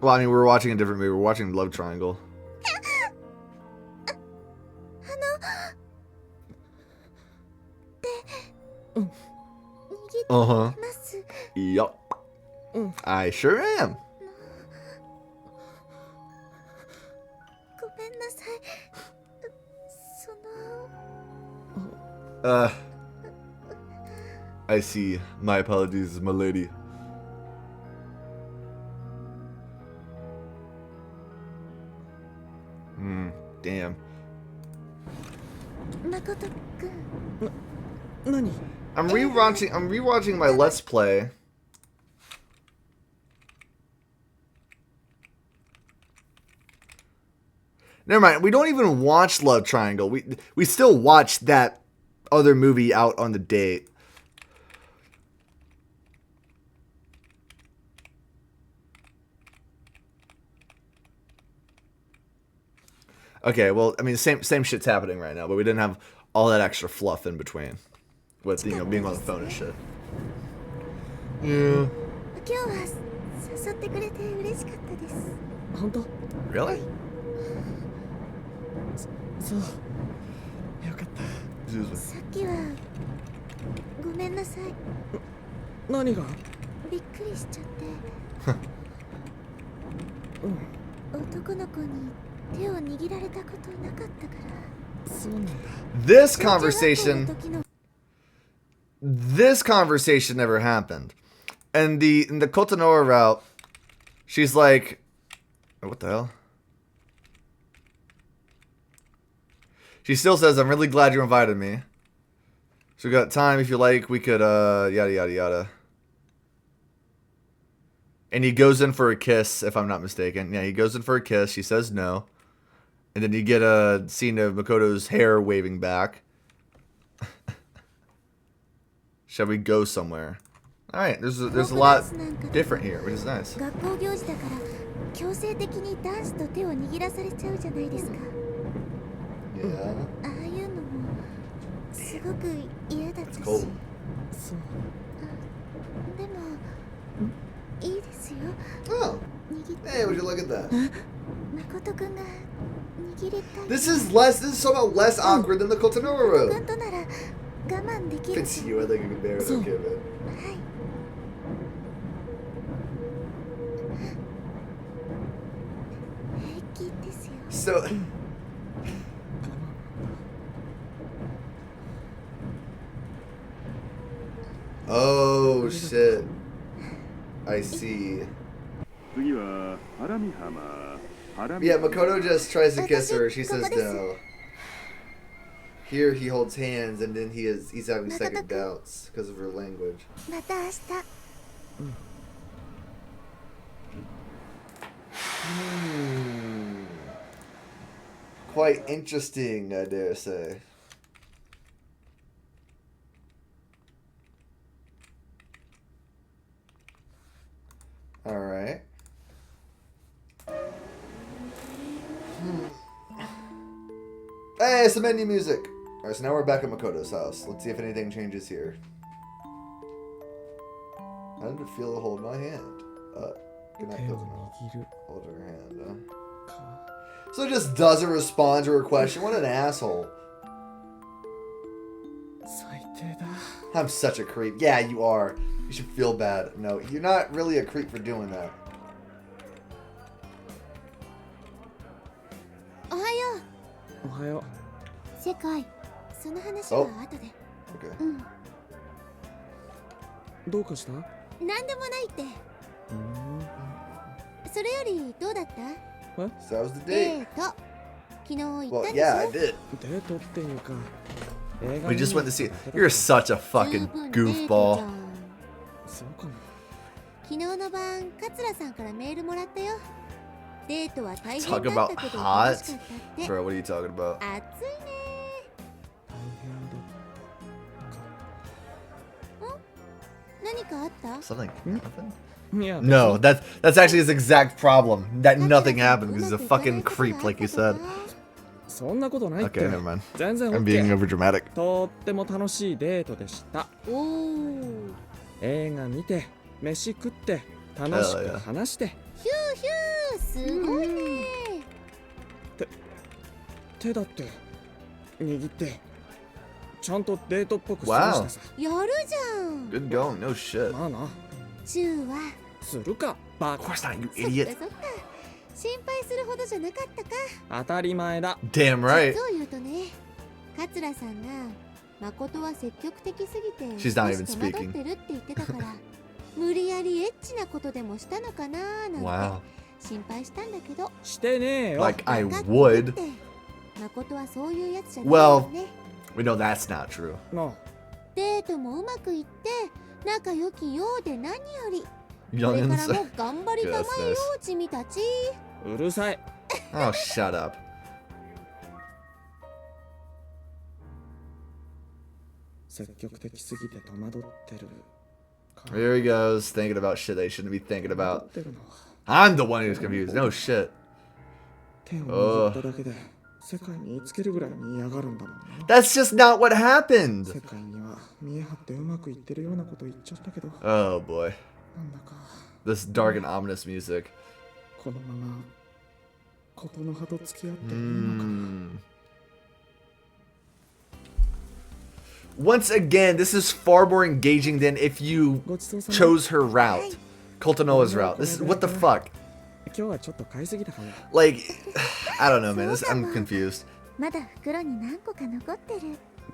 Well, I mean, we were watching a different movie. We were watching Love Triangle. Uh huh. ます。 Yup. I sure am. ごめんなさい。その。 I see. My apologies, my lady. Damn. 誠くん。何？ I'm rewatching my Let's Play. Never mind. We don't even watch Love Triangle. We still watch that other movie out on the date. Okay, well, I mean, same shit's happening right now, but we didn't have all that extra fluff in between with, you know, being on the phone and shit. Yeah. 今日は誘ってくれて嬉しかったです。本当？ Really? そう。よかった。 Excuse me. さっきはごめんなさい。何が？びっくりしちゃって。男の子に手を握られたことなかったから。そうなんだ。 This 小中学校の conversation 時の This conversation never happened. And in the Kotonoa route, she's like, what the hell? She still says, I'm really glad you invited me. So we got time, if you like, we could, yada, yada, yada. And he goes in for a kiss, if I'm not mistaken. Yeah, he goes in for a kiss. She says no. And then you get a scene of Makoto's hair waving back. Shall we go somewhere? All right, there's a lot different here, which is nice. 学校行事だから強制的に男子と手を握らされちゃうじゃないですか。 Yeah. ああいうのもすごく嫌だったし。 Cold. そう。でもいいですよ。 Oh, 握って hey, would you look at that? 誠くんが握りたい。 This is somehow less awkward than the Kotonoa く road. んとなら我慢できる It's you, I think you can bear it. So- Okay, man. はい平気ですよ So. Oh shit. I see. 次はハラミ浜。ハラミ Yeah, Makoto just tries to kiss her. She 私、ここ says です。 no. Here he holds hands, and then he's having second Makoto-kun. doubts because of her language. また明日 Quite interesting, I dare say. All right. Hey, some menu music. All right, so now we're back at Makoto's house. Let's see if anything changes here. How did it feel to hold my hand? Good night, 手を Kokomo. 握る Hold her hand. か So it just doesn't respond to her question. What an asshole. 最低だ I'm such a creep. Yeah, you are. You should feel bad. No, you're not really a creep for doing that. おはよおはよう世界その話は後で Okay. うんうどうかしたうなんでもないってーんそれよりどうだった So that was the デ date. ート昨日行っ Well, たでし yeah, I ょ did. デートっていうか映画 We 見 just に went to see 行 it. っただけ You're such a 十 fucking 分デートじゃ goofball. んそうかも昨日の晩桂さんからメールもらったよデートは大変 Talk だ about ったけど hot. 楽しかったって Bro, what are you talking about? 暑いね大変だ何かあった Something happened? いや No, that's actually his exact problem. That 桂 nothing さん happened と because he's a うまくいかない fucking ことが creep, あった like you とか said. そんなことないって、 Okay, never mind. 全然 I'm being OK overdramatic. とっても楽しいデートでしたおお映画見て飯食って楽しく話してヒューすごいね手だって握ってちゃんとデートっぽく過ごしてさやるじゃん Good going, no shit. まあなチューはするかバ Of カ course not, you そっ idiot. かそっか心配するほどじゃなかったか当たり前だ Damn right. 実を言うとね桂さんが誠は積極的すぎて She's not 少 even し戸惑 speaking. ってるって言ってたから無理やりエッチなことでもしたのかなーなんて Wow. 心配したんだけどしてねえよ Like I 分かってる would. って誠はそういうやつじゃないよね We know that's not true. なデートもうまくいって仲良きようで何よりこれから Youngins. も頑張りたまえよ Goodness. チミたちうるさい Oh, shut up. 積極的すぎて戸惑ってるか Here he goes, thinking about shit they shouldn't be thinking 戸惑 about. ってるの I'm the one who's confused. No shit. 手を握っただけで世界に言いつけるぐらいに嫌がるんだもんな That's just not what happened. 世界には見え張ってうまくいってるようなこと言っちゃったけど Oh boy. なんだか This dark and ominous music. このままことの葉と付き合っていいのかな Once again, this is far more engaging than if you ごちそうさま chose her route. Coltonoa's route. This is what the fuck? 今日はちょっと買いすぎたかも Like, I don't know, man. I'm confused. まだ袋に何個か残ってる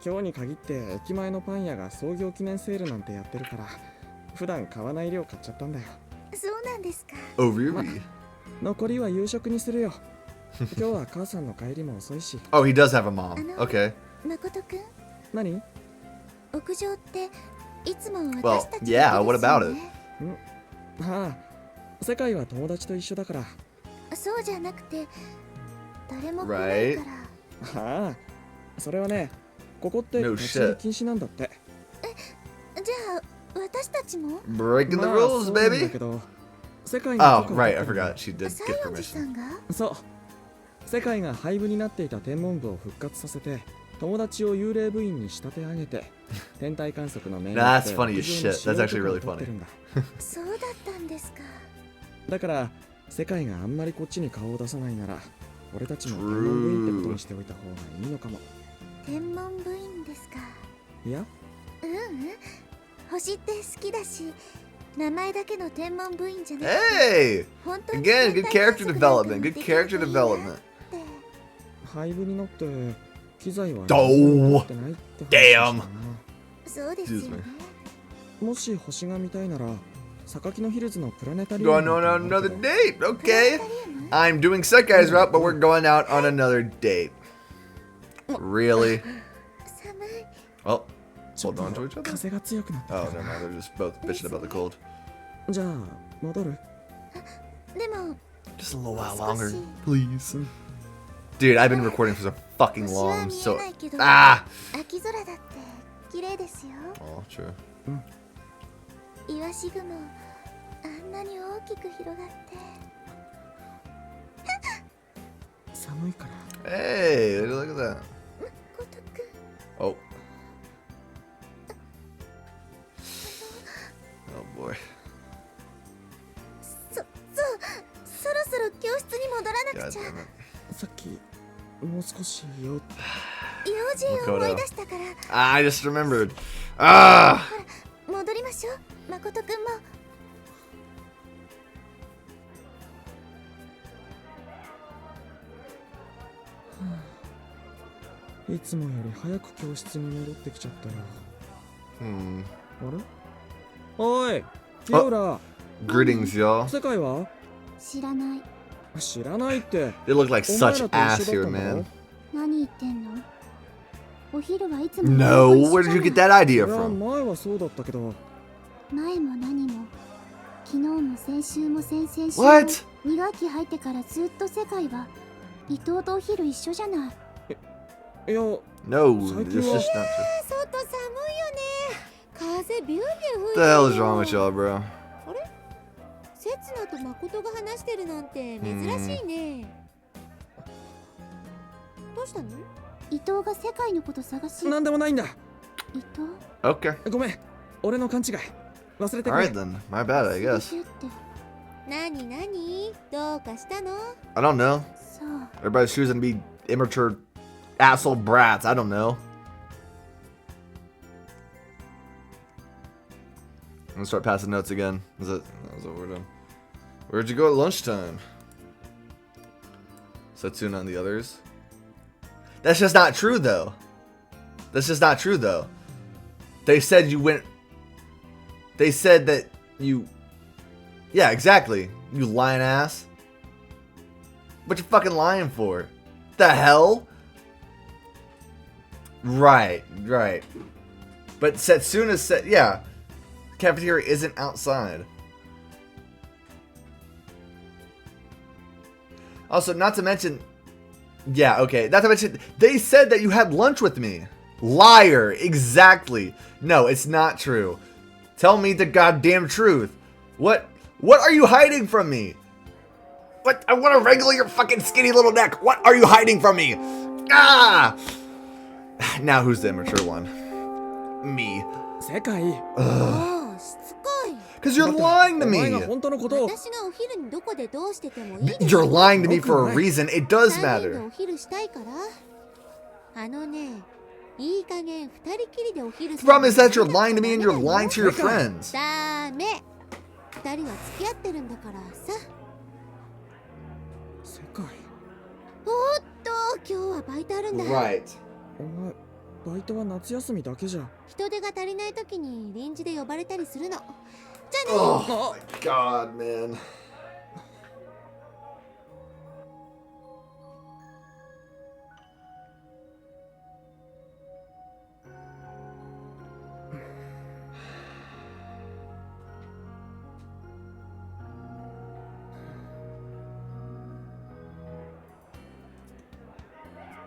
今日に限って駅前のパン屋が創業記念セールなんてやってるから普段買わない量買っちゃったんだよそうなんですか Oh, really? 残りは夕食にするよ今日は母さんの帰りも遅いし Oh, he does have a mom. Okay. 誠くん何屋上っていつも私 Well, たち yeah, だけ what ですよ about ね it? ああ世界は友達と一緒だからそうじゃなくて誰も来ないから ああそれはねここって No 立ち入 shit. り禁止なんだってじゃあ私たちも Breaking the まあ rules, そうなんだ baby. けど世界の Oh, 許可を right. 取 I ってるんだ forgot. She did 西 get 園寺さ permission. んがそう世界が廃部になっていた天文部を復活させて友達を幽霊部員に仕立て上げて天体観測の命令 That's funny as shit. That's actually really 取って funny. るんだそうだったんですかだから世界があんまりこっちに顔を出さないなら俺たちも天文部員ってことにしておいた方がいいのかも天文部員ですかいや、うんうん、星って好きだし、名前だけの天文部員じゃなくて、 Hey! 本当に Again, good 天体 character 観測なんか development. も Good できるといい character な development. って。廃部になって機材は Oh, 残ってないって話だしな。そうですよ Excuse ね もし星が見たいなら榊のヒルズのプラネタリウ Going ム on なんて another あるけど date. Okay. I'm doing Sekai's route, but we're going out on another date. Really? 寒い。 Well, ちょっ hold と on to each other. 風が強くなってき Oh, たか never ら mind. They're just both bitching about the cold. じゃあ戻る。でも Just a little while 少 longer, し please. Dude, I've been recording for so fucking 星は long, 見え so ないけど、 ah. 秋空だって綺麗ですよ。 Oh, true. イワシ雲あんなに大きく広がって。寒いから Hey, look at that. ごとく Oh. Oh boy. そろそろ教室に戻らな God くちゃ。 damn it. さっきもう少しよ用事を思い出したから Ah, I just remembered. Ah. 戻りましょう。誠くんも。いつもより早く教室に戻ってきちゃったよ。 Hmm. あれおい清浦 Greetings, y'all. 世界は知らない。知らないって They look like お前 such らと ass 一緒 here, だったんだ man. ろ。何言ってんの？お昼はいつも No, where did you get that い idea や from? 前はそうだったけど前も何も昨日も先週も先々週も What? 2学期入ってからずっと世界は伊藤とお昼一緒じゃない。いや No, Psyche it's just not true. 外寒いよね。風ビュービュー吹い What て the る hell is よ。 wrong with y'all, bro? 刹那と誠が話してるなんて珍しいね。どうしたの？伊藤が世界のこと探し。なんでもないんだ。伊藤 Okay. ごめん俺の勘違い忘れてく Alright れ。 then. My bad, I guess. 忘れてって何何？どうかしたの？ I don't know. そう Everybody's choosing to be immature asshole brats. I don't know. I'm gonna start passing notes again. Is that what we're doing? Where'd you go at lunchtime? Setsuna and the others. That's just not true, though. That's just not true, though. They said you went. They said that you. Yeah, exactly. You lying ass. What you fucking lying for? The hell? Right. But Setsuna said, yeah. Cafeteria isn't outside. Also, not to mention, yeah, okay. Not to mention, they said that you had lunch with me. Liar. Exactly. No, it's not true. Tell me the goddamn truth. What are you hiding from me? What? I want to wrangle your fucking skinny little neck. What are you hiding from me? Ah! Now who's the immature one? Me. 世界ああ、しつこい。 Because you're lying to お前が me. 本当のことを私がお昼にどこでどうしててもいいです You're よ。 lying to me for a reason. It does 3人で matter. お昼したいから。あのね、いい加減二人きりでお昼 The problem is that you're lying to me and you're lying to your friends. ダメ。二人は付き合ってるんだからさ。世界おっと、今日はバイトあるんだ。 Right. お前バイトは夏休みだけじゃ。人手が足りない時に臨時で呼ばれたりするの。じゃあね。 Oh my god, man.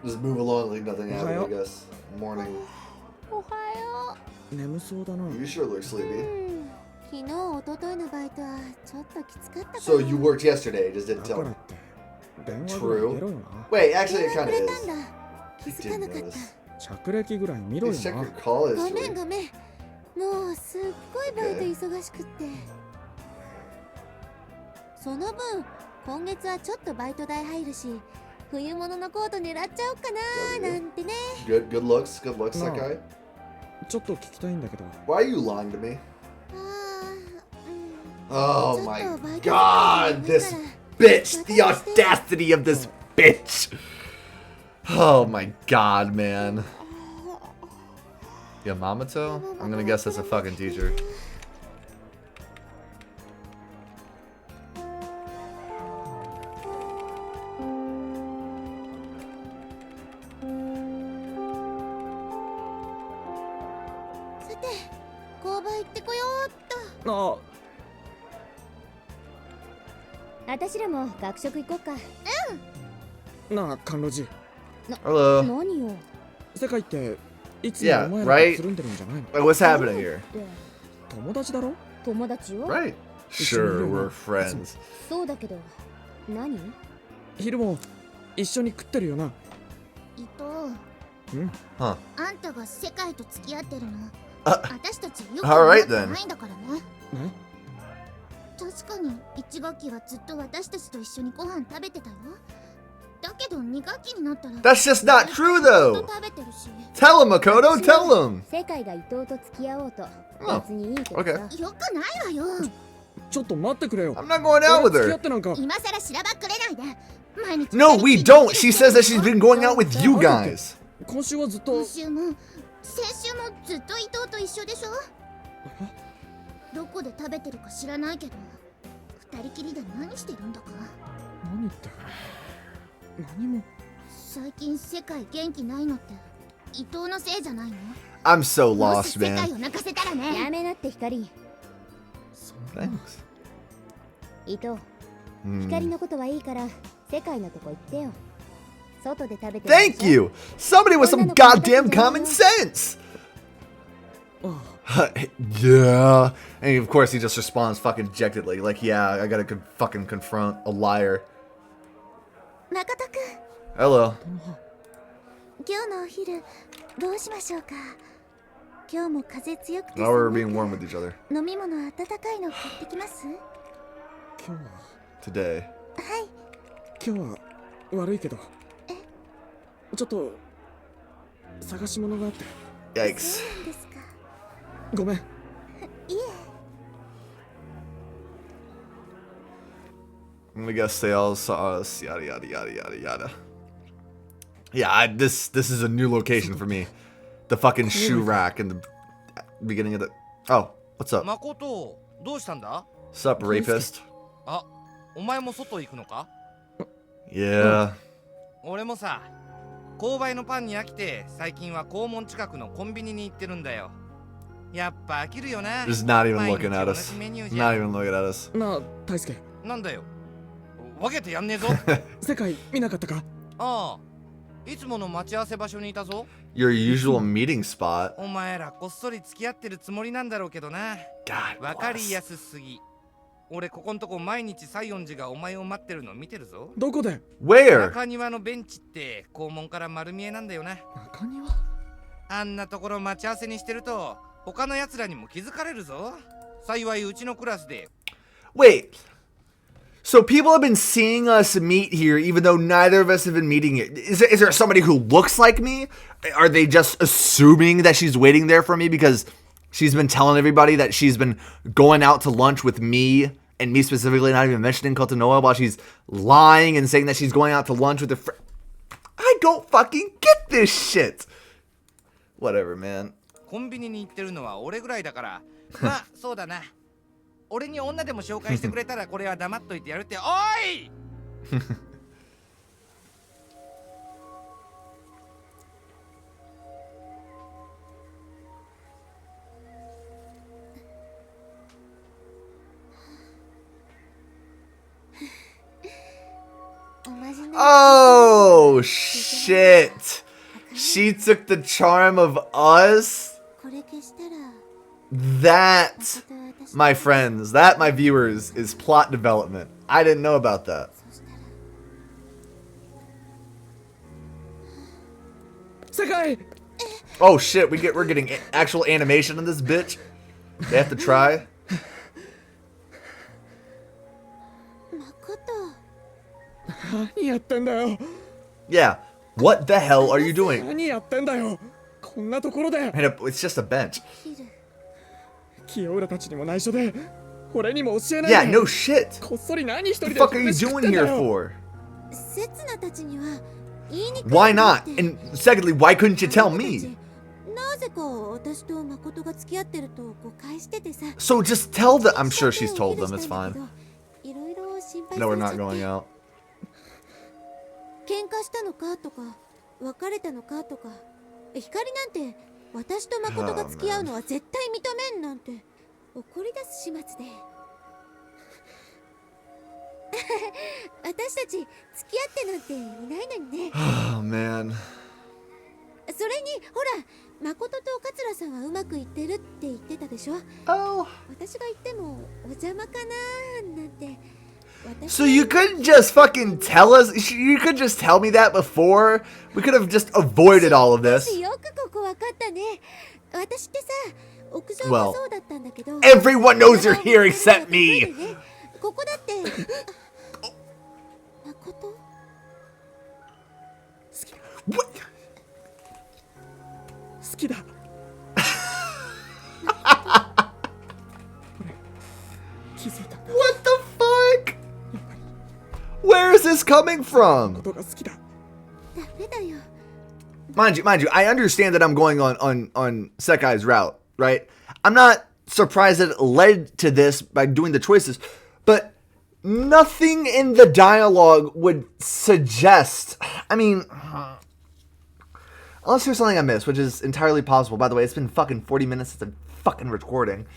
Just move along like nothing happened, I Ohio. guess. Morning. おはよ眠そうだな。 You sure look う。sleepy. 昨日、一昨日のバイトはちょっときつかったから。 So you worked yesterday, just だ didn't か tell ら me. って電話ぐらい出ろよな。 Wait, actually, 電 it 話 kind く of れ is. たんだ。気 I づかな didn't かっ notice. た。着歴ぐらい見ろよ Please check な your。call ごめん history. ごめん。もうすっごいバイト忙しくって。その分、今月はちょっとバイト代入るし、冬物のコート狙っちゃおうかなーなんてね。Good looks, No. Sakai. ちょっと聞きたいんだけど。 Why are you lying to me? あ Oh ちょっ my とバイト先 god, に this いるから bitch, the audacity of this bitch. Oh my god, man. Yamamoto? I'm gonna guess that's a fucking teacher. さて購買行ってこようっと。あ、私らも学食行こっか。なあ甘露寺、 Hello. 何よ。世界っていつ Yeah, もお前ら right? とつるんでるんじゃないの？ Wait, what's happening here? 友達だろ？友達よ。 Right. Sure, we're friends. そうだけど。何？昼も一緒に食ってるよな。伊藤、 Huh. あんたが世界と付き合ってるの。あ私たちよく Alright 分か then. ってないんだからね。ね？確かに1学期はずっと私たちと一緒にご飯食べてたよ。だけど2学期になったら That's just not true ずっ though. と食べてるし。 Tell him, Makoto, tell him. 世界が伊藤と付き合おうと。 Oh, 別にいいけどさ。 okay. よくないわよ。ちょっと待ってくれよ。 I'm not going out 俺 with 付き合 her. ってなんか。今さらしらばっくれないで。毎日 No, we don't. She says that she's been going out with you guys. 今週はずっと今。週も先週もずっと伊藤と一緒でしょ。どこで食べてるか知らないけど、二人きりで何してるんだか。何って何も。最近世界元気ないのって伊藤のせいじゃないの？ I'm so もし lost, 世界 man. を泣かせたらやね。めなって光。 Thanks. 伊藤、 Hmm. 光のことはいいから世界のとこ行ってよ。外で食べてる。 Thank you. Somebody with some goddamn common sense. あ Yeah. And of course he just responds fucking dejectedly. Like, yeah, I gotta fucking confront a liar. 誠くん、 Hello. 今日のお昼どうしましょうか。今日も風強くて Now we're 寒い being か warm ら with each other. 飲み物温かいの買ってきます。今日は Today. 今日は悪いけど。ちょっと探し物があって。 Yikes. そうなんですか。ごめん。いえ。 I'm gonna guess they all saw us. Yada yada yada yada yada. Yeah, this is a new location for me. The fucking shoe rack in the beginning of the. Oh, what's up? 誠、どうしたんだ？ What's up, rapist? あ、お前も外行くのか？ Yeah. 俺もさ、購買のパンに飽きて最近は校門近くのコンビニに行ってるんだよ。やっぱ飽きるよな。 Just not even 毎日 looking at 同 us. じメニューじゃ Not ん。 even looking at us. なあ大輔、なんだよ。分けてやんねえぞ。世界見なかったか？ああ、いつもの待ち合わせ場所にいたぞ。 Your usual meeting spot. お前らこっそり付き合ってるつもりなんだろうけどな。 God わかり bless. やすすぎ。俺ここんとこ毎日西園寺がお前を待ってるの見てるぞ。どこで？ Where? 中庭のベンチって校門から丸見えなんだよな。中庭？あんなところ待ち合わせにしてると他の奴らにも気づかれるぞ。幸いうちのクラスで Wait. So people have been seeing us meet here, even though neither of us have been meeting it. Is there somebody who looks like me? Are they just assuming that she's waiting there for me because she's been telling everybody that she's been going out to lunch with me, and me specifically, not even mentioning Kotonoa, while she's lying and saying that she's going out to lunch with her friend? I don't fucking get this shit. Whatever, man. コンビニに行ってるのは俺ぐらいだからまあそうだな。俺に女でも紹介してくれたらこれは黙っといてやるっておいおまじない。 Oh, shit. She took the charm of us? これ消したら That, 誠は私 my friends, that, my viewers, is plot development. I didn't know about that. そしたら世界。 Oh shit, we're getting actual animation in this bitch. They have to try. 誠、何やってんだよ。 Yeah. What the hell are you doing? 何やってんだよ。こんなところで And it's just a bench. ヒル清浦たちにも内緒で俺にも教えない Yeah, で no shit. こっそり何一人 What で the fuck are you 飯食っ doing てんだ here よ for? 刹那たちには言いにくい Why と思っ not? て And secondly, why couldn't you tell あなたた me? ちなぜか私と誠が付き合ってると誤解しててさ So just tell them. I'm sure she's told them. It's fine. いろいろ心配 No, さ we're れちゃ not って going out. 喧嘩したのかとか別れたのかとか光なんて私と誠が付き合うのは絶対認めんなんて怒り出す始末で私たち付き合ってなんていないのにね Oh man. それにほら誠と桂さんはうまくいってるって言ってたでしょ Oh. 私が言ってもお邪魔かななんて So you couldn't just fucking tell us? You could just tell me that before? We could have just avoided all of this. よくここ分かったね私ってさ屋上 Well, もそうだったんだけど everyone knows you're here except me. ここだって誠 What? 好きだ俺気づいたんだ What the fuck? Where is this coming from? ことが好きだダメだよ Mind you, I understand that I'm going on Sekai's route, right? I'm not surprised that it led to this by doing the choices, but nothing in the dialogue would suggest. I mean, unless there's something I missed, which is entirely possible. By the way, it's been fucking 40 minutes since I'm fucking recording.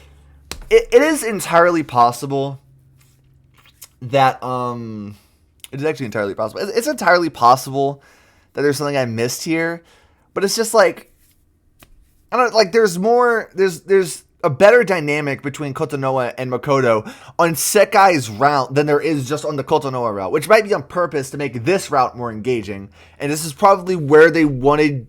It is entirely possible that it is actually entirely possible. It's entirely possible that there's something I missed here, but it's just like I don't like. There's more. There's a better dynamic between Kotonoha and Makoto on Sekai's route than there is just on the Kotonoha route, which might be on purpose to make this route more engaging. And this is probably where they wanted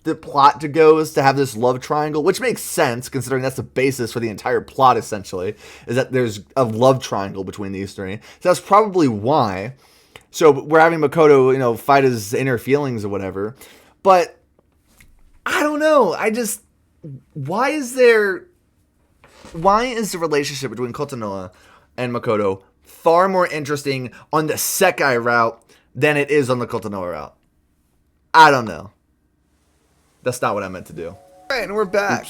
the plot to go, is to have this love triangle, which makes sense considering that's the basis for the entire plot. Essentially, is that there's a love triangle between these three. So that's probably why. So we're having Makoto, fight his inner feelings or whatever. But I don't know. Why is the relationship between Kotonoha and Makoto far more interesting on the Sekai route than it is on the Kotonoha route? I don't know. That's not what I meant to do. All right, and we're back.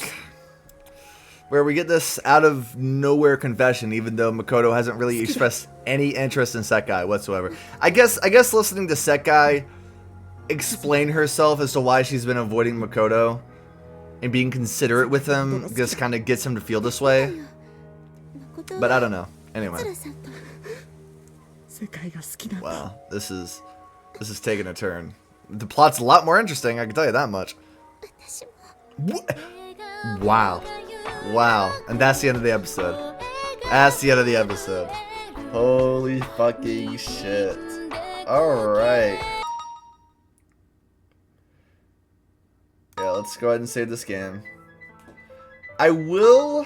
Where we get this out of nowhere confession, even though Makoto hasn't really expressed any interest in Sekai whatsoever. I guess listening to Sekai explain herself as to why she's been avoiding Makoto and being considerate with him just kind of gets him to feel this way. But I don't know. Anyway. 桂さんと世界が好きなんだ Wow, this is taking a turn. The plot's a lot more interesting, I can tell you that much. 私も What? Wow. Wow. And that's the end of the episode. That's the end of the episode. Holy fucking shit. Alright. Yeah, let's go ahead and save this game. I will...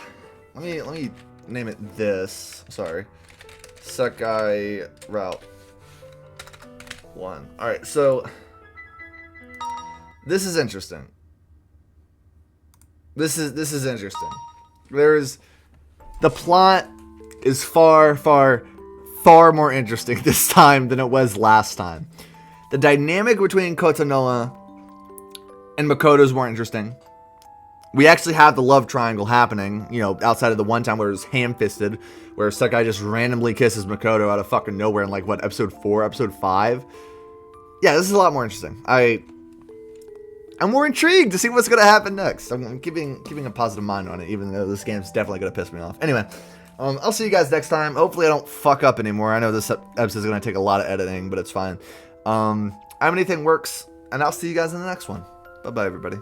Let me name it this. Sorry. Sekai Route 1. Alright, so... This is interesting. This is interesting. The plot is far more interesting this time than it was last time. The dynamic between Kotonoha and Makoto is more interesting. We actually have the love triangle happening, outside of the one time where it was ham-fisted, where Sekai just randomly kisses Makoto out of fucking nowhere in episode 4, episode 5. Yeah, this is a lot more interesting. I'm more intrigued to see what's going to happen next. I'm keeping a positive mind on it, even though this game's definitely going to piss me off. Anyway, I'll see you guys next time. Hopefully I don't fuck up anymore. I know this episode is going to take a lot of editing, but it's fine. Anything works, and I'll see you guys in the next one. Bye-bye, everybody.